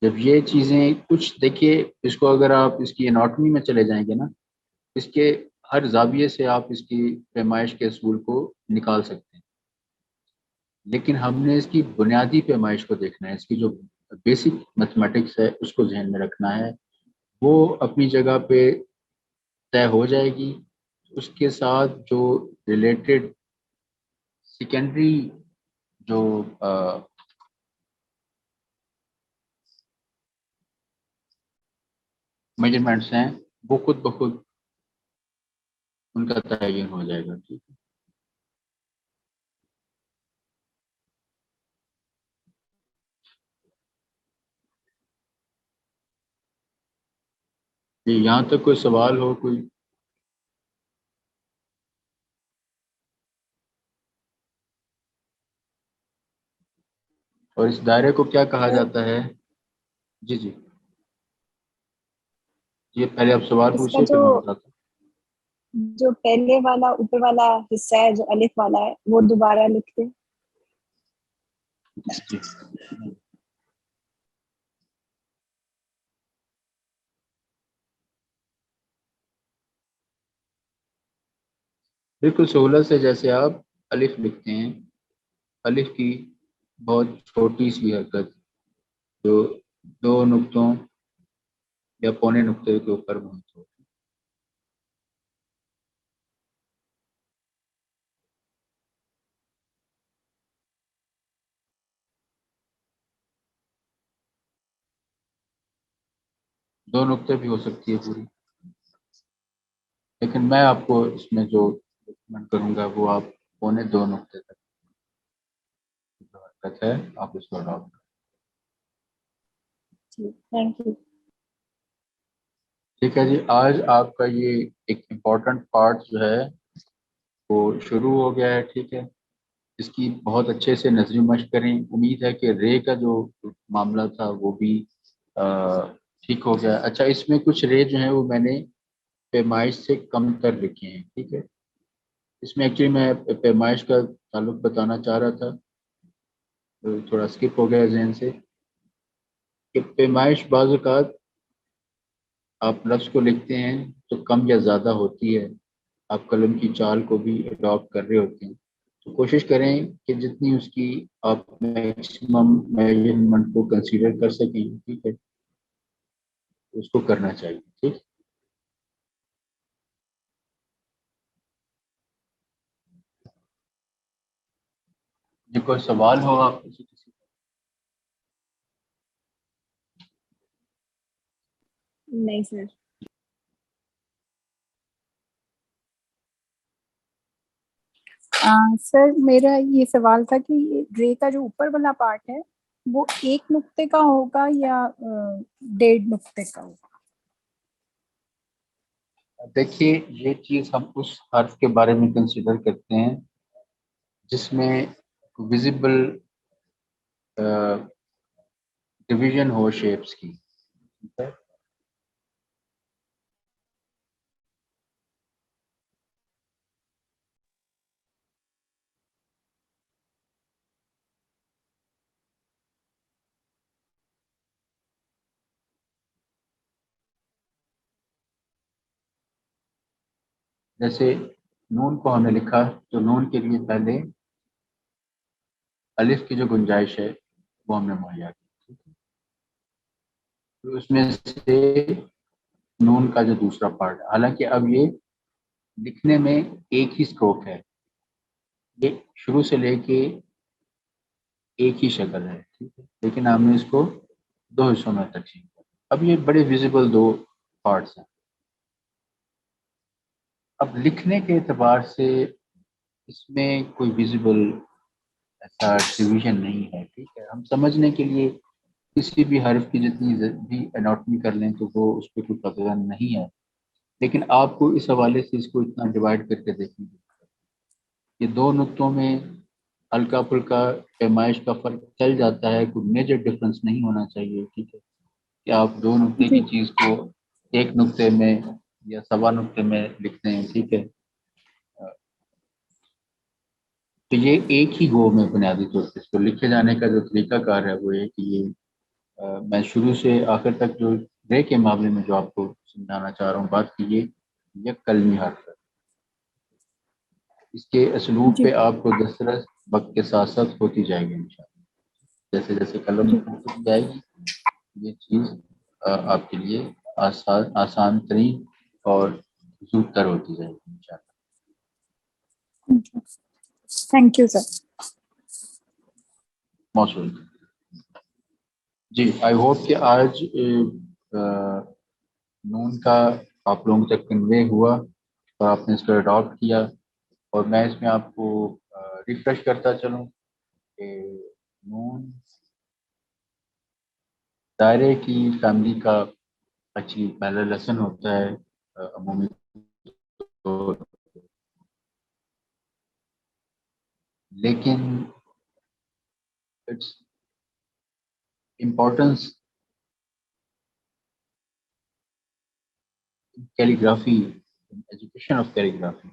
جب یہ چیزیں کچھ دیکھیے اس کو اگر آپ اس کی اناٹمی میں چلے جائیں گے نا اس کے ہر زاویے سے آپ اس کی پیمائش کے اصول کو نکال سکتے ہیں. لیکن ہم نے اس کی بنیادی پیمائش کو دیکھنا ہے. اس کی جو بیسک میتھمیٹکس ہے اس کو ذہن میں رکھنا ہے. وہ اپنی جگہ پہ طے ہو جائے گی. اس کے ساتھ جو ریلیٹڈ سیکنڈری جو میجرمنٹس ہیں وہ خود بخود ان کا تعین ہو جائے گا. ٹھیک ہے. یہاں تک کوئی سوال ہو کوئی؟ اور اس دائرے کو کیا کہا جاتا ہے؟ جی جی یہ پہلے آپ سوال اس کا پوچھیے پھر میں بتاتا جو پہلے والا اوپر والا حصہ ہے جو الف والا ہے وہ دوبارہ لکھتے ہیں. جی بالکل سہولت سے. جیسے آپ الف لکھتے ہیں الف کی بہت چھوٹی سی حرکت جو دو نقطوں یا پونے نقطے کے اوپر محیط ہو. دو نقطے بھی ہو سکتی ہے پوری لیکن میں آپ کو اس میں جو ریکمینڈ کروں گا وہ آپ پونے دو نقطے تک جو حرکت ہے آپ اس کو اڈاپٹ کریں. Thank you. ٹھیک ہے جی. آج آپ کا یہ ایک امپورٹنٹ پارٹ جو ہے وہ شروع ہو گیا ہے. ٹھیک ہے. اس کی بہت اچھے سے نظری مشق کریں. امید ہے کہ رے کا جو معاملہ تھا وہ بھی ٹھیک ہو گیا. اچھا اس میں کچھ رے جو ہیں وہ میں نے پیمائش سے کم تر لکھے ہیں. ٹھیک ہے. اس میں ایکچولی میں پیمائش کا تعلق بتانا چاہ رہا تھا تھوڑا اسکپ ہو گیا ذہن سے کہ پیمائش بعض اوقات آپ لفظ کو لکھتے ہیں تو کم یا زیادہ ہوتی ہے. آپ قلم کی چال کو بھی اڈاپٹ کر رہے ہوتے ہیں تو کوشش کریں کہ جتنی اس کی آپ میکسیمم میجرمنٹ کو کنسیڈر کر سکیں. ٹھیک ہے. اس کو کرنا چاہیے. ٹھیک. جی کوئی سوال ہو آپ کسی نہیں سر. سر میرا یہ سوال تھا کہ رے کا جو اوپر والا پارٹ ہے وہ ایک نقطے کا ہوگا یا 1.5 نقطے کا ہوگا؟ دیکھیے یہ چیز ہم اس حرف کے بارے میں کنسیڈر کرتے ہیں جس میں ویزیبل ڈویژن ہو شیپس کی. ٹھیک ہے. جیسے نون کو ہم نے لکھا تو نون کے لیے پہلے الف کی جو گنجائش ہے وہ ہم نے مہیا کی. ٹھیک ہے. تو اس میں سے نون کا جو دوسرا پارٹ ہے. حالانکہ اب یہ لکھنے میں ایک ہی اسٹروک ہے, یہ شروع سے لے کے ایک ہی شکل ہے, ٹھیک ہے, لیکن ہم نے اس کو دو حصوں میں تقسیم کیا. اب یہ بڑے ویزیبل دو پارٹس ہیں. اب لکھنے کے اعتبار سے اس میں کوئی ویزیبل ایسا ڈویژن نہیں ہے, ٹھیک ہے. ہم سمجھنے کے لیے کسی بھی حرف کی جتنی بھی اناٹمی کر لیں تو وہ اس پہ کوئی قبضہ نہیں ہے, لیکن آپ کو اس حوالے سے اس کو اتنا ڈیوائڈ کر کے دیکھیں گے کہ دو نقطوں میں ہلکا پھلکا پیمائش کا فرق چل جاتا ہے, کوئی میجر ڈفرینس نہیں ہونا چاہیے, ٹھیک ہے, کہ آپ دو نقطے کی چیز کو ایک نقطے میں یا سوا نقطے میں لکھتے ہیں, ٹھیک ہے. تو یہ ایک ہی گو میں بنیادی طور پہ اس کو لکھے جانے کا جو طریقہ کار ہے وہ ہے کہ یہ میں شروع سے آخر تک جو رے کے معاملے میں جو آپ کو سمجھانا چاہ رہا ہوں بات کی, یہ یک کلمی حرف ہے. اس کے اسلوب پہ آپ کو دسترس وقت کے ساتھ ساتھ ہوتی جائے گی انشاءاللہ. جیسے جیسے قلم ہوتی جائے گی یہ چیز آپ کے لیے آسان ترین اور زود تر ہوتی جائے گی انشاءاللہ. Thank you sir. موصول. جی آئی ہوپ کہ آج نون کا آپ لوگوں تک کنوے ہوا اور آپ نے اس کو اڈاپٹ کیا, اور میں اس میں آپ کو ریفریش کرتا چلوں کہ نون دائرے کی فیملی کا اچھی پہلا لیسن ہوتا ہے عمومی طور پہ. لیکن its importance calligraphy, education of calligraphy,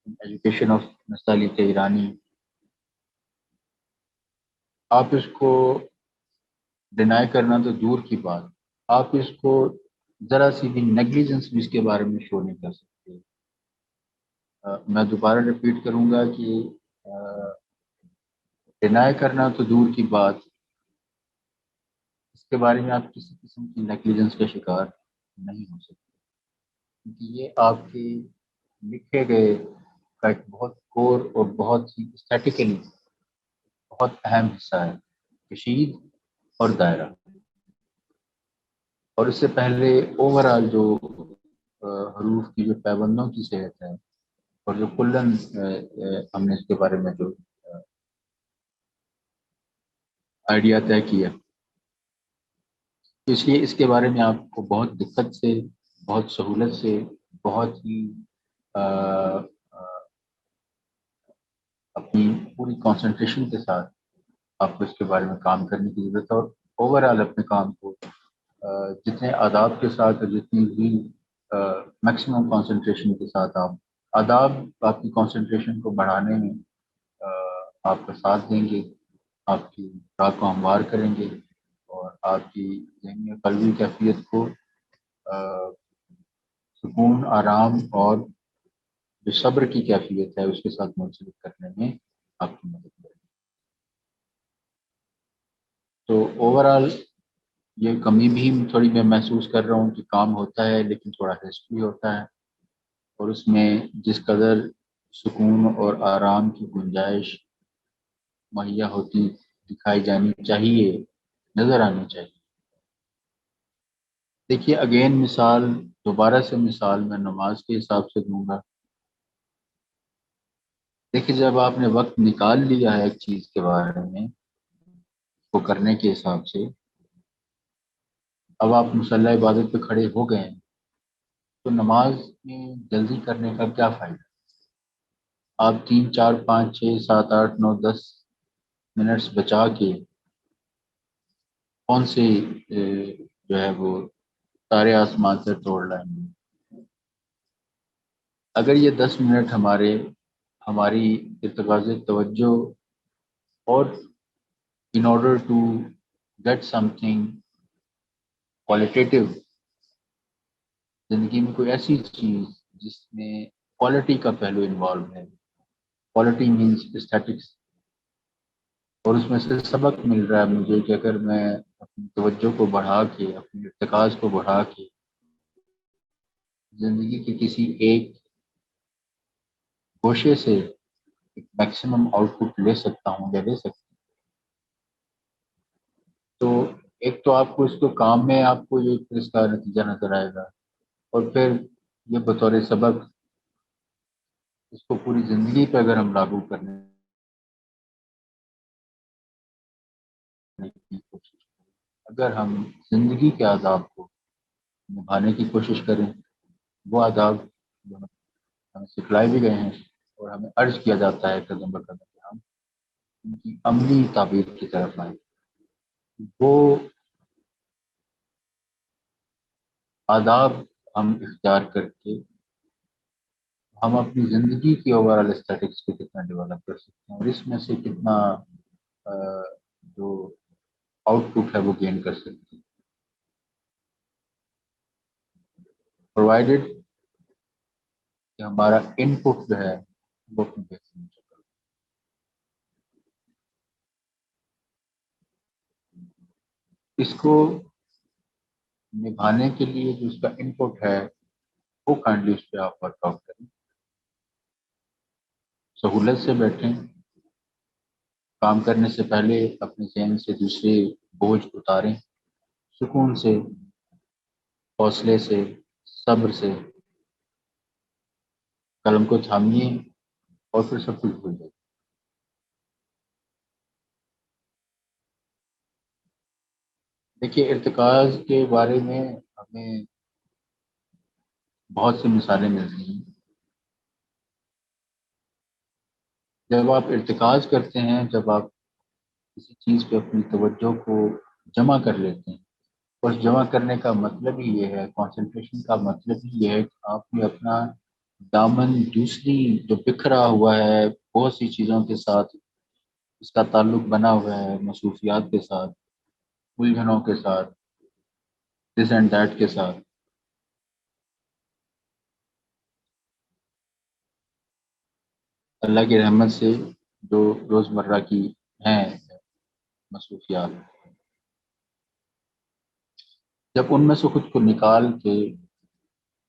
education of نستعلیق ایرانی, آپ اس کو ڈینائی کرنا تو دور کی بات, آپ اس کو ذرا سی بھی نیگلیجنس بھی اس کے بارے میں شو نہیں کر سکتے. میں دوبارہ ریپیٹ کروں گا کہ ڈینائی کرنا تو دور کی بات, اس کے بارے میں آپ کسی قسم کی نیگلیجنس کا شکار نہیں ہو سکتے, کیونکہ یہ آپ کے لکھے گئے کا ایک بہت کور اور بہت ہی اسٹیٹیکلی بہت اہم حصہ ہے, کشید اور دائرہ. اور اس سے پہلے اوور آل جو حروف کی جو پیبندوں کی صحت ہے اور جو کلن ہم نے اس کے بارے میں جو آئیڈیا طے کیا, اس لیے اس کے بارے میں آپ کو بہت دقت سے, بہت سہولت سے, بہت ہی اپنی پوری کنسنٹریشن کے ساتھ آپ کو اس کے بارے میں کام کرنے کی ضرورت ہے, اور اوور آل اپنے کام کو جتنے آداب کے ساتھ اور جتنی بھی میکسیمم کنسنٹریشن کے ساتھ آداب آپ کی کنسنٹریشن کو بڑھانے میں آپ کا ساتھ دیں گے, آپ کی راہ کو ہموار کریں گے, اور آپ کی ذہنی اور قلبی کیفیت کو سکون, آرام اور جو صبر کی کیفیت ہے اس کے ساتھ منسلک کرنے میں آپ کی مدد کریں گے. تو اوور آل یہ کمی بھی تھوڑی میں محسوس کر رہا ہوں کہ کام ہوتا ہے لیکن تھوڑا ریسک بھی ہوتا ہے, اور اس میں جس قدر سکون اور آرام کی گنجائش مہیا ہوتی دکھائی جانی چاہیے, نظر آنی چاہیے. دیکھیے اگین مثال, دوبارہ سے مثال میں نماز کے حساب سے دوں گا. دیکھیے جب آپ نے وقت نکال لیا ہے ایک چیز کے بارے میں وہ کرنے کے حساب سے, اب آپ مصلی عبادت پہ کھڑے ہو گئے ہیں, تو نماز میں جلدی کرنے کا کیا فائدہ؟ آپ 3 4 5 6 7 8 9 10 منٹس بچا کے کون سے جو ہے وہ تارے آسمان سے توڑ لائیں گے؟ اگر یہ 10 منٹ ہماری ارتکاز توجہ اور in order to get something qualitative, زندگی میں کوئی ایسی چیز جس میں کوالٹی کا پہلو انوالو ہے, کوالٹی مینس اسٹیٹکس, اور اس میں سے سبق مل رہا ہے مجھے کہ اگر میں اپنی توجہ کو بڑھا کے، اپنے ارتکاز کو بڑھا کے زندگی کے کسی ایک گوشے سے ایک میکسیمم آؤٹ پٹ لے سکتا ہوں یا لے سکتا ہوں، تو ایک تو آپ کو اس کو کام میں آپ کو یہ پھر اس کا نتیجہ نظر آئے گا، اور پھر یہ بطور سبق اس کو پوری زندگی پہ اگر ہم لاگو کرنے کی کوشش کریں، اگر ہم زندگی کے آداب کو نبھانے کی کوشش کریں، وہ آداب جو ہمیں سکھلائے بھی گئے ہیں اور ہمیں عرض کیا جاتا ہے قدم بقدم کہ ہم ان کی عملی تعبیر کی طرف آئیں، وہ آداب ہم اختیار کر کے ہم اپنی زندگی کی اوور آل اسٹیٹکس کو کتنا ڈیولپ کر سکتے ہیں، اور اس میں سے کتنا جو آؤٹ پٹ ہے وہ گین کر سکتے ہیں، پرووائڈیڈ کہ ہمارا ان پٹ جو ہے وہ اپنی بہترین شکل۔ اس کو نبھانے کے لیے جو اس کا ان پٹ ہے وہ کائنڈلی اس پہ آپ ورک آؤٹ کریں، سہولت سے بیٹھیں، کام کرنے سے پہلے اپنے ذہن سے دوسرے بوجھ اتاریں، سکون سے، حوصلے سے، صبر سے قلم کو تھامیے اور پھر سب کچھ بھول جائے۔ دیکھیے، ارتکاز کے بارے میں ہمیں بہت سی مثالیں ملتی ہیں۔ جب آپ ارتکاز کرتے ہیں، جب آپ کسی چیز پہ اپنی توجہ کو جمع کر لیتے ہیں، اور جمع کرنے کا مطلب ہی یہ ہے، کنسنٹریشن کا مطلب ہی یہ ہے کہ آپ نے اپنا دامن دوسری جو بکھرا ہوا ہے بہت سی چیزوں کے ساتھ، اس کا تعلق بنا ہوا ہے مصروفیات کے ساتھ، الجھنوں کے ساتھ، دس اینڈ دیٹ کے ساتھ، اللہ کی رحمت سے جو روزمرہ کی ہیں مصروفیات، جب ان میں سے خود کو نکال کے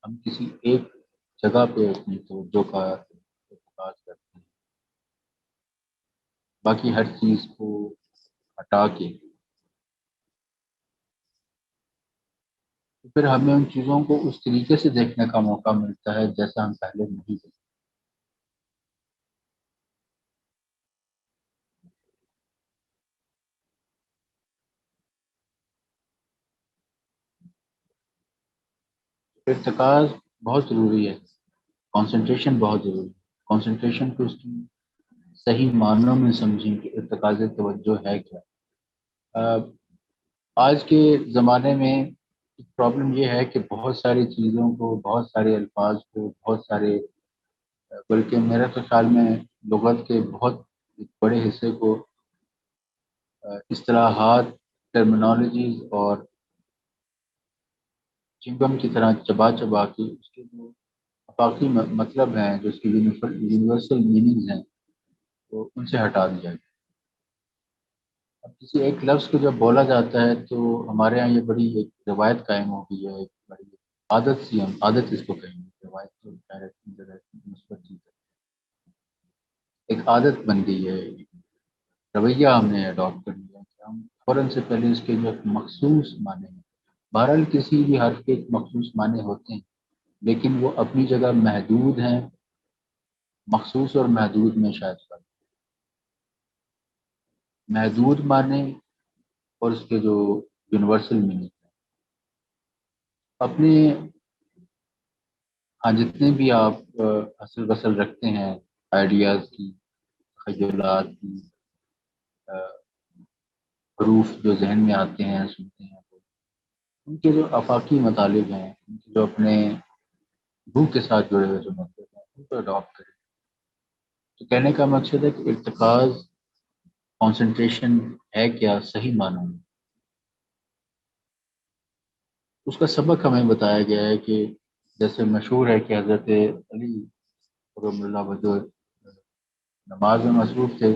ہم کسی ایک جگہ پہ اپنی توجہ کا ارتکاز کرتے ہیں، باقی ہر چیز کو ہٹا کے، پھر ہمیں ان چیزوں کو اس طریقے سے دیکھنے کا موقع ملتا ہے جیسا ہم پہلے نہیں دیکھتے۔ ارتکاز بہت ضروری ہے، کنسنٹریشن بہت ضروری ہے، کنسنٹریشن کو اس کی صحیح معنوں میں سمجھیں کہ ارتکاز توجہ ہے کیا۔ آج کے زمانے میں پرابلم یہ ہے کہ بہت ساری چیزوں کو، بہت سارے الفاظ کو، بہت سارے، بلکہ میرے تو خیال میں لغت کے بہت بڑے حصے کو اصطلاحات، ٹرمینالوجیز اور چنگم کی طرح چبا چبا کے اس کے جو افاقی مطلب ہیں، جو اس کے یونیورسل میننگز ہیں، تو ان سے ہٹا دیا گیا۔ اب کسی ایک لفظ کو جب بولا جاتا ہے تو ہمارے یہاں یہ بڑی ایک روایت قائم ہو گئی ہے، ایک بڑی عادت سی، ہم عادت اس کو کہیں گے، روایت تو مثبت چیز ہے، ایک عادت بن گئی ہے، رویہ ہم نے اڈاپٹ کر لیا کہ ہم فوراً سے پہلے اس کے جو ایک مخصوص معنی ہیں، بہرحال کسی بھی حرف کے ایک مخصوص معنی ہوتے ہیں، لیکن وہ اپنی جگہ محدود ہیں، مخصوص اور محدود میں شاید فرق، محدود معنی اور اس کے جو یونیورسل میننگ ہے، اپنے ہاں جتنے بھی آپ اصل بسل رکھتے ہیں آئیڈیاز کی، تخیلات کی، حروف جو ذہن میں آتے ہیں، سنتے ہیں، ان کے جو آفاقی مطالب ہیں، ان کے جو اپنے روح کے ساتھ جڑے ہوئے جو مطلب ہیں، ان کو اڈاپٹ کریں۔ تو کہنے کا مقصد ہے کہ ارتکاز، کنسنٹریشن ہے کیا صحیح معنوں میں، اس کا سبق ہمیں بتایا گیا ہے کہ جیسے مشہور ہے کہ حضرت علی رضی اللہ وجہ نماز میں مصروف تھے،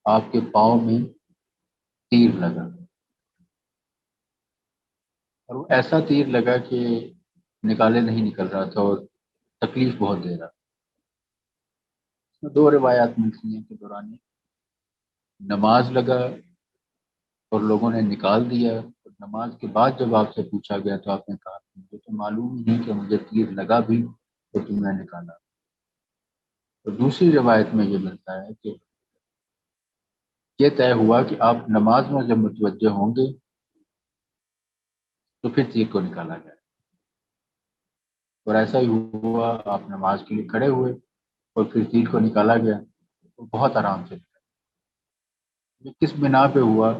آپ کے پاؤں میں تیر لگا، اور وہ ایسا تیر لگا کہ نکالے نہیں نکل رہا تھا اور تکلیف بہت دے رہا تھا. اس میں 2 روایات ملتی ہیں کہ دوران نماز لگا اور لوگوں نے نکال دیا، اور نماز کے بعد جب آپ سے پوچھا گیا تو آپ نے کہا مجھے تو معلوم ہی نہیں کہ مجھے تیر لگا بھی تو تم نے نکالا. تو دوسری روایت میں یہ ملتا ہے کہ یہ طے ہوا کہ آپ نماز میں جب متوجہ ہوں گے تو پھر تیر کو نکالا جائے. اور ایسا ہی ہوا، آپ نماز کے لیے کھڑے ہوئے اور پھر تیر کو نکالا گیا. وہ بہت آرام سے نکلا. یہ کس بنا پہ ہوا؟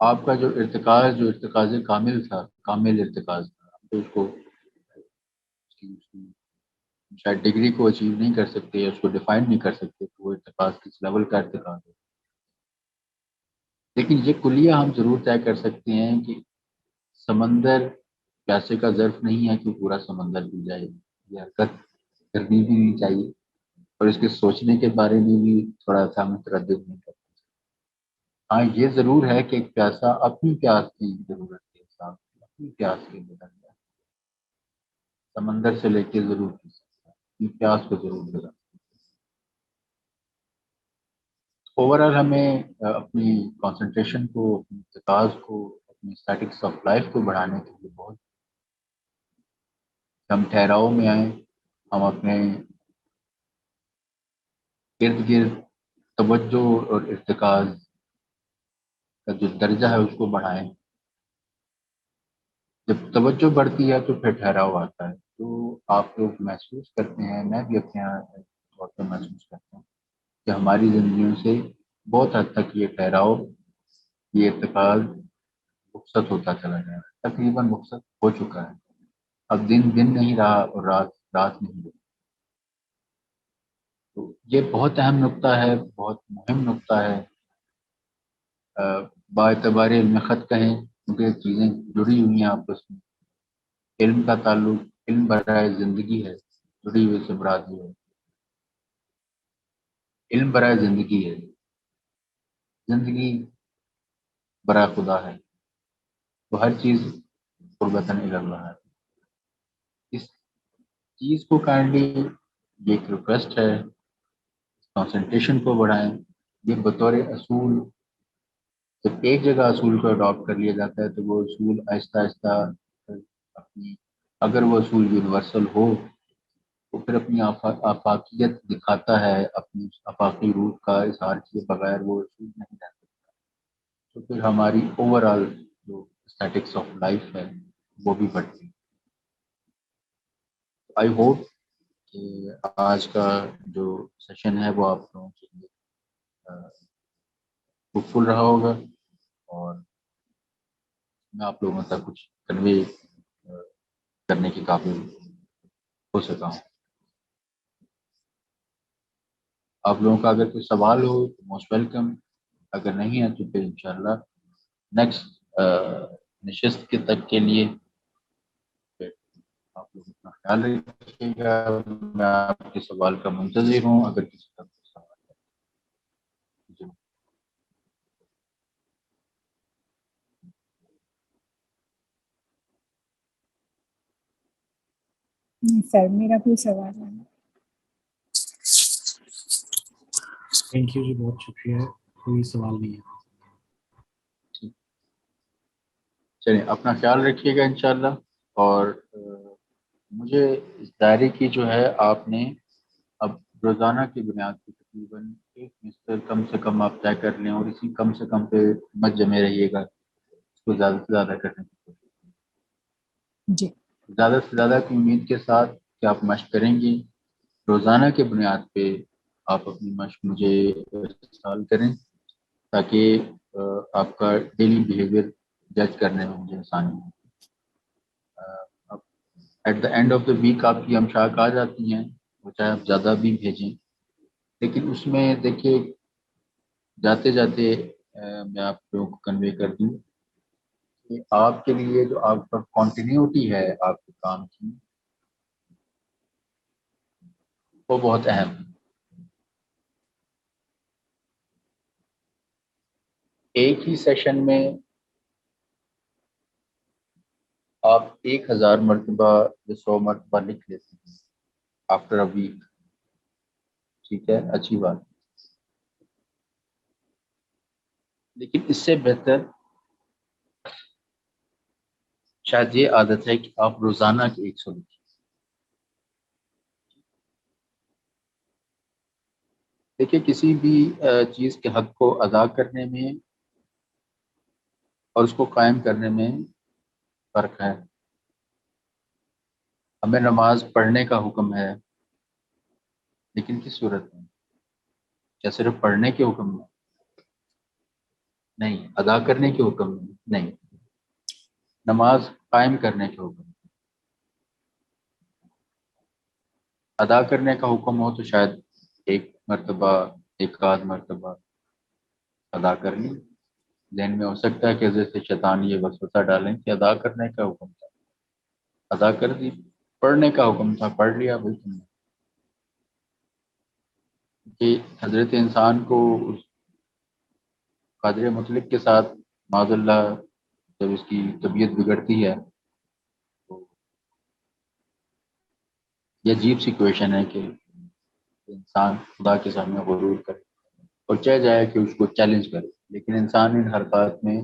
آپ کا جو ارتکاز کامل تھا، کامل ارتکاز تھا. تو اس کو شاید ڈگری کو اچیو نہیں کر سکتے یا اس کو ڈیفائن نہیں کر سکتے کہ وہ ارتکاز کس لیول کا ارتکاز ہے. لیکن یہ کلیہ ہم ضرور طے کر سکتے ہیں کہ سمندر پیاسے کا ظرف نہیں ہے کہ پورا سمندر پی جائے. یہ حرکت کرنی بھی نہیں چاہیے اور اس کے سوچنے کے بارے میں بھی تھوڑا سا متردد نہیں کرتا. ہاں یہ ضرور ہے کہ ایک پیاسا اپنی پیاس کی ضرورت کے حساب سے اپنی پیاس کے بدل جائے. سمندر سے لے کے ضرور پی سکتا ہے، اپنی پیاس کو ضرور بدل. اوور آل ہمیں اپنی کانسنٹریشن کو، اپنی ارتکاز کو، اپنی اسٹیٹکس آف لائف کو بڑھانے کے لیے بہت ہم ٹھہراؤ میں آئیں. ہم اپنے ارد گرد توجہ اور ارتکاز کا جو درجہ ہے اس کو بڑھائیں. جب توجہ بڑھتی ہے تو پھر ٹھہراؤ آتا ہے. تو آپ لوگ محسوس کرتے ہیں، میں بھی اپنے طور پہ محسوس کرتا ہوں کہ ہماری زندگیوں سے بہت حد تک یہ ٹھہراؤ، یہ ارتکاز رخصت ہوتا چلا گیا ہے. تقریباً رخصت ہو چکا ہے. اب دن دن نہیں رہا اور رات رات نہیں رہی. تو یہ بہت اہم نقطہ ہے، بہت مہم نقطہ ہے. با اعتبار علم خط کہیں کیونکہ چیزیں جڑی ہوئی ہیں آپس میں. علم کا تعلق علم برائے زندگی ہے، جڑی ہوئی سے مراد یہ ہے علم برائے زندگی ہے، زندگی برائے خدا ہے. تو ہر چیز قربتاً الی اللہ ہے. اس چیز کو کائنڈلی یہ ایک ریکویسٹ ہے، کانسنٹریشن کو بڑھائیں. یہ بطور اصول جب ایک جگہ اصول کو اڈاپٹ کر لیا جاتا ہے تو وہ اصول آہستہ آہستہ اپنی، اگر وہ اصول یونیورسل ہو تو پھر اپنی آفاقیت دکھاتا ہے، اپنی آفاقی روح کا اظہار کیے بغیر وہ اصول نہیں رہ سکتا. تو پھر ہماری اوور آل جو اسٹیٹکس آف لائف ہے وہ بھی بڑھتی ہے. آئی ہوپ کہ آج کا جو سیشن ہے وہ آپ لوگوں کے لیے فروٹفل رہا ہوگا اور میں آپ لوگوں تک کچھ کنوے کرنے کے قابل ہو سکا ہوں. آپ لوگوں کا اگر کوئی سوال ہو تو موسٹ ویلکم. اگر نہیں ہے تو پھر انشاءاللہ نیکسٹ نشست کے تک کے لیے آپ لوگ اپنا خیال رکھیے گا. میں آپ کے سوال کا منتظر ہوں. اگر کسی کا کوئی سوال ہے جی. نہیں سر، میرا کوئی سوال نہیں. تھینک یو جی، بہت شکریہ. کوئی سوال نہیں ہے. چلیں اپنا خیال رکھیے گا انشاءاللہ. اور مجھے اس دائرے کی جو ہے آپ نے اب روزانہ کی بنیاد پہ تقریباً 1 مستر کم سے کم آپ طے کر لیں اور اسی کم سے کم پہ مت جمے رہیے گا. اس کو زیادہ سے زیادہ کرنے کی کوشش کریں. جی زیادہ سے زیادہ کی امید کے ساتھ کہ آپ مشق کریں گی. روزانہ کے بنیاد پہ آپ اپنی مشق مجھے ارسال کریں تاکہ آپ کا ڈیلی بیہیویئر جج کرنے میں مجھے آسانی ہو. اب at the end of the week آپ کی امشاک آ جاتی ہیں، وہ چاہے آپ زیادہ بھی بھیجیں. لیکن اس میں دیکھیے جاتے جاتے میں آپ لوگوں کو کنوے کر دوں کہ آپ کے لیے جو آپ کا کنٹینیوٹی ہے آپ کے کام کی وہ بہت اہم ہے. ایک ہی سیشن میں آپ 1000 مرتبہ یا 100 مرتبہ لکھ لیتے ہیں آفٹر اے ویک، ٹھیک ہے، اچھی بات، لیکن اس سے بہتر شاید یہ عادت ہے کہ آپ روزانہ کے 100 لکھیں۔ دیکھیے کسی بھی چیز کے حق کو ادا کرنے میں اور اس کو قائم کرنے میں فرق ہے۔ ہمیں نماز پڑھنے کا حکم ہے، لیکن کس صورت میں؟ کیا صرف پڑھنے کے حکم میں؟ نہیں۔ ادا کرنے کے حکم میں؟ نہیں۔ نماز قائم کرنے کے حکم میں۔ ادا کرنے کا حکم ہو تو شاید ایک مرتبہ، ایک آدھ مرتبہ ادا کر لی، ذہن میں ہو سکتا ہے کہ جیسے شیطان یہ وسوسہ ڈالیں کہ ادا کرنے کا حکم تھا، ادا کر دی۔ پڑھنے کا حکم تھا، پڑھ لیا بھائی تم نے۔ کہ حضرت انسان کو اس قادر مطلق کے ساتھ معاذ اللہ جب اس کی طبیعت بگڑتی ہے تو یہ عجیب سی کویشن ہے کہ انسان خدا کے سامنے غرور کرے اور چاہ جائے کہ اس کو چیلنج کرے، لیکن انسان ان حرکات میں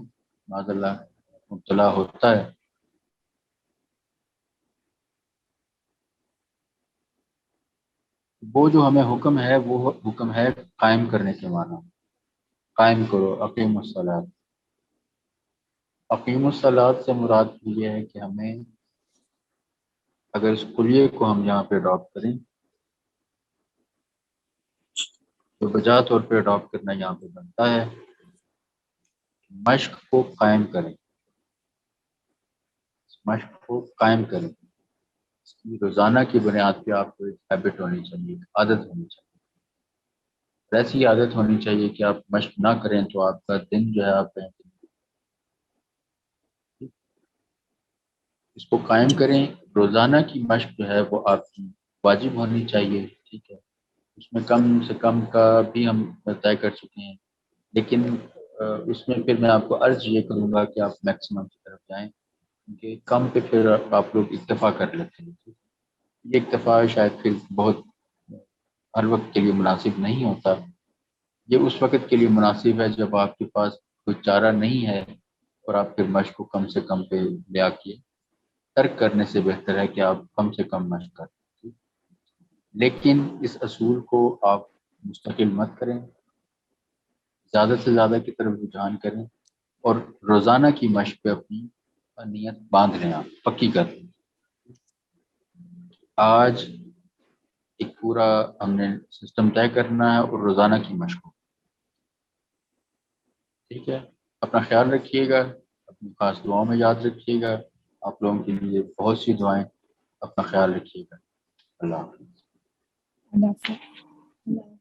معاذ اللہ مبتلا ہوتا ہے۔ وہ جو ہمیں حکم ہے وہ حکم ہے قائم کرنے کے معنی، قائم کرو، اقیم الصلاۃ۔ اقیم الصلاۃ سے مراد یہ ہے کہ ہمیں اگر اس کلیے کو ہم یہاں پہ اڈاپٹ کریں تو بجا طور پہ اڈاپٹ کرنا یہاں پہ بنتا ہے مشق کو قائم کریں، مشق کو قائم کریں، اس کی روزانہ کی بنیاد پہ آپ کو ایک ہیبٹ ہونی چاہیے، ایک عادت ہونی چاہیے، ایسی عادت ہونی چاہیے کہ آپ مشق نہ کریں تو آپ کا دن جو ہے آپ کا اس کو قائم کریں۔ روزانہ کی مشق جو ہے وہ آپ کی واجب ہونی چاہیے، ٹھیک ہے، اس میں کم سے کم کا بھی ہم طے کر چکے ہیں، لیکن اس میں پھر میں آپ کو عرض یہ کروں گا کہ آپ میکسیمم کی طرف جائیں، کیونکہ کم پہ پھر آپ لوگ اکتفا کر لیتے ہیں۔ یہ اکتفا شاید پھر بہت ہر وقت کے لیے مناسب نہیں ہوتا، یہ اس وقت کے لیے مناسب ہے جب آپ کے پاس کوئی چارہ نہیں ہے اور آپ پھر مشق کو کم سے کم پہ لے آکیے۔ ترک کرنے سے بہتر ہے کہ آپ کم سے کم مشق کریں، لیکن اس اصول کو آپ مستقل مت کریں، زیادہ سے زیادہ کی طرف رجحان کریں اور روزانہ کی مشق پہ اپنی نیت باندھ لیں، آپ پکی کر لیں۔ آج ایک پورا ہم نے سسٹم طے کرنا ہے اور روزانہ کی مشق ہو، ٹھیک ہے۔ اپنا خیال رکھیے گا، اپنی خاص دعاؤں میں یاد رکھیے گا، آپ لوگوں کے لیے بہت سی دعائیں، اپنا خیال رکھیے گا۔ اللہ حافظ۔ اللہ حافظ۔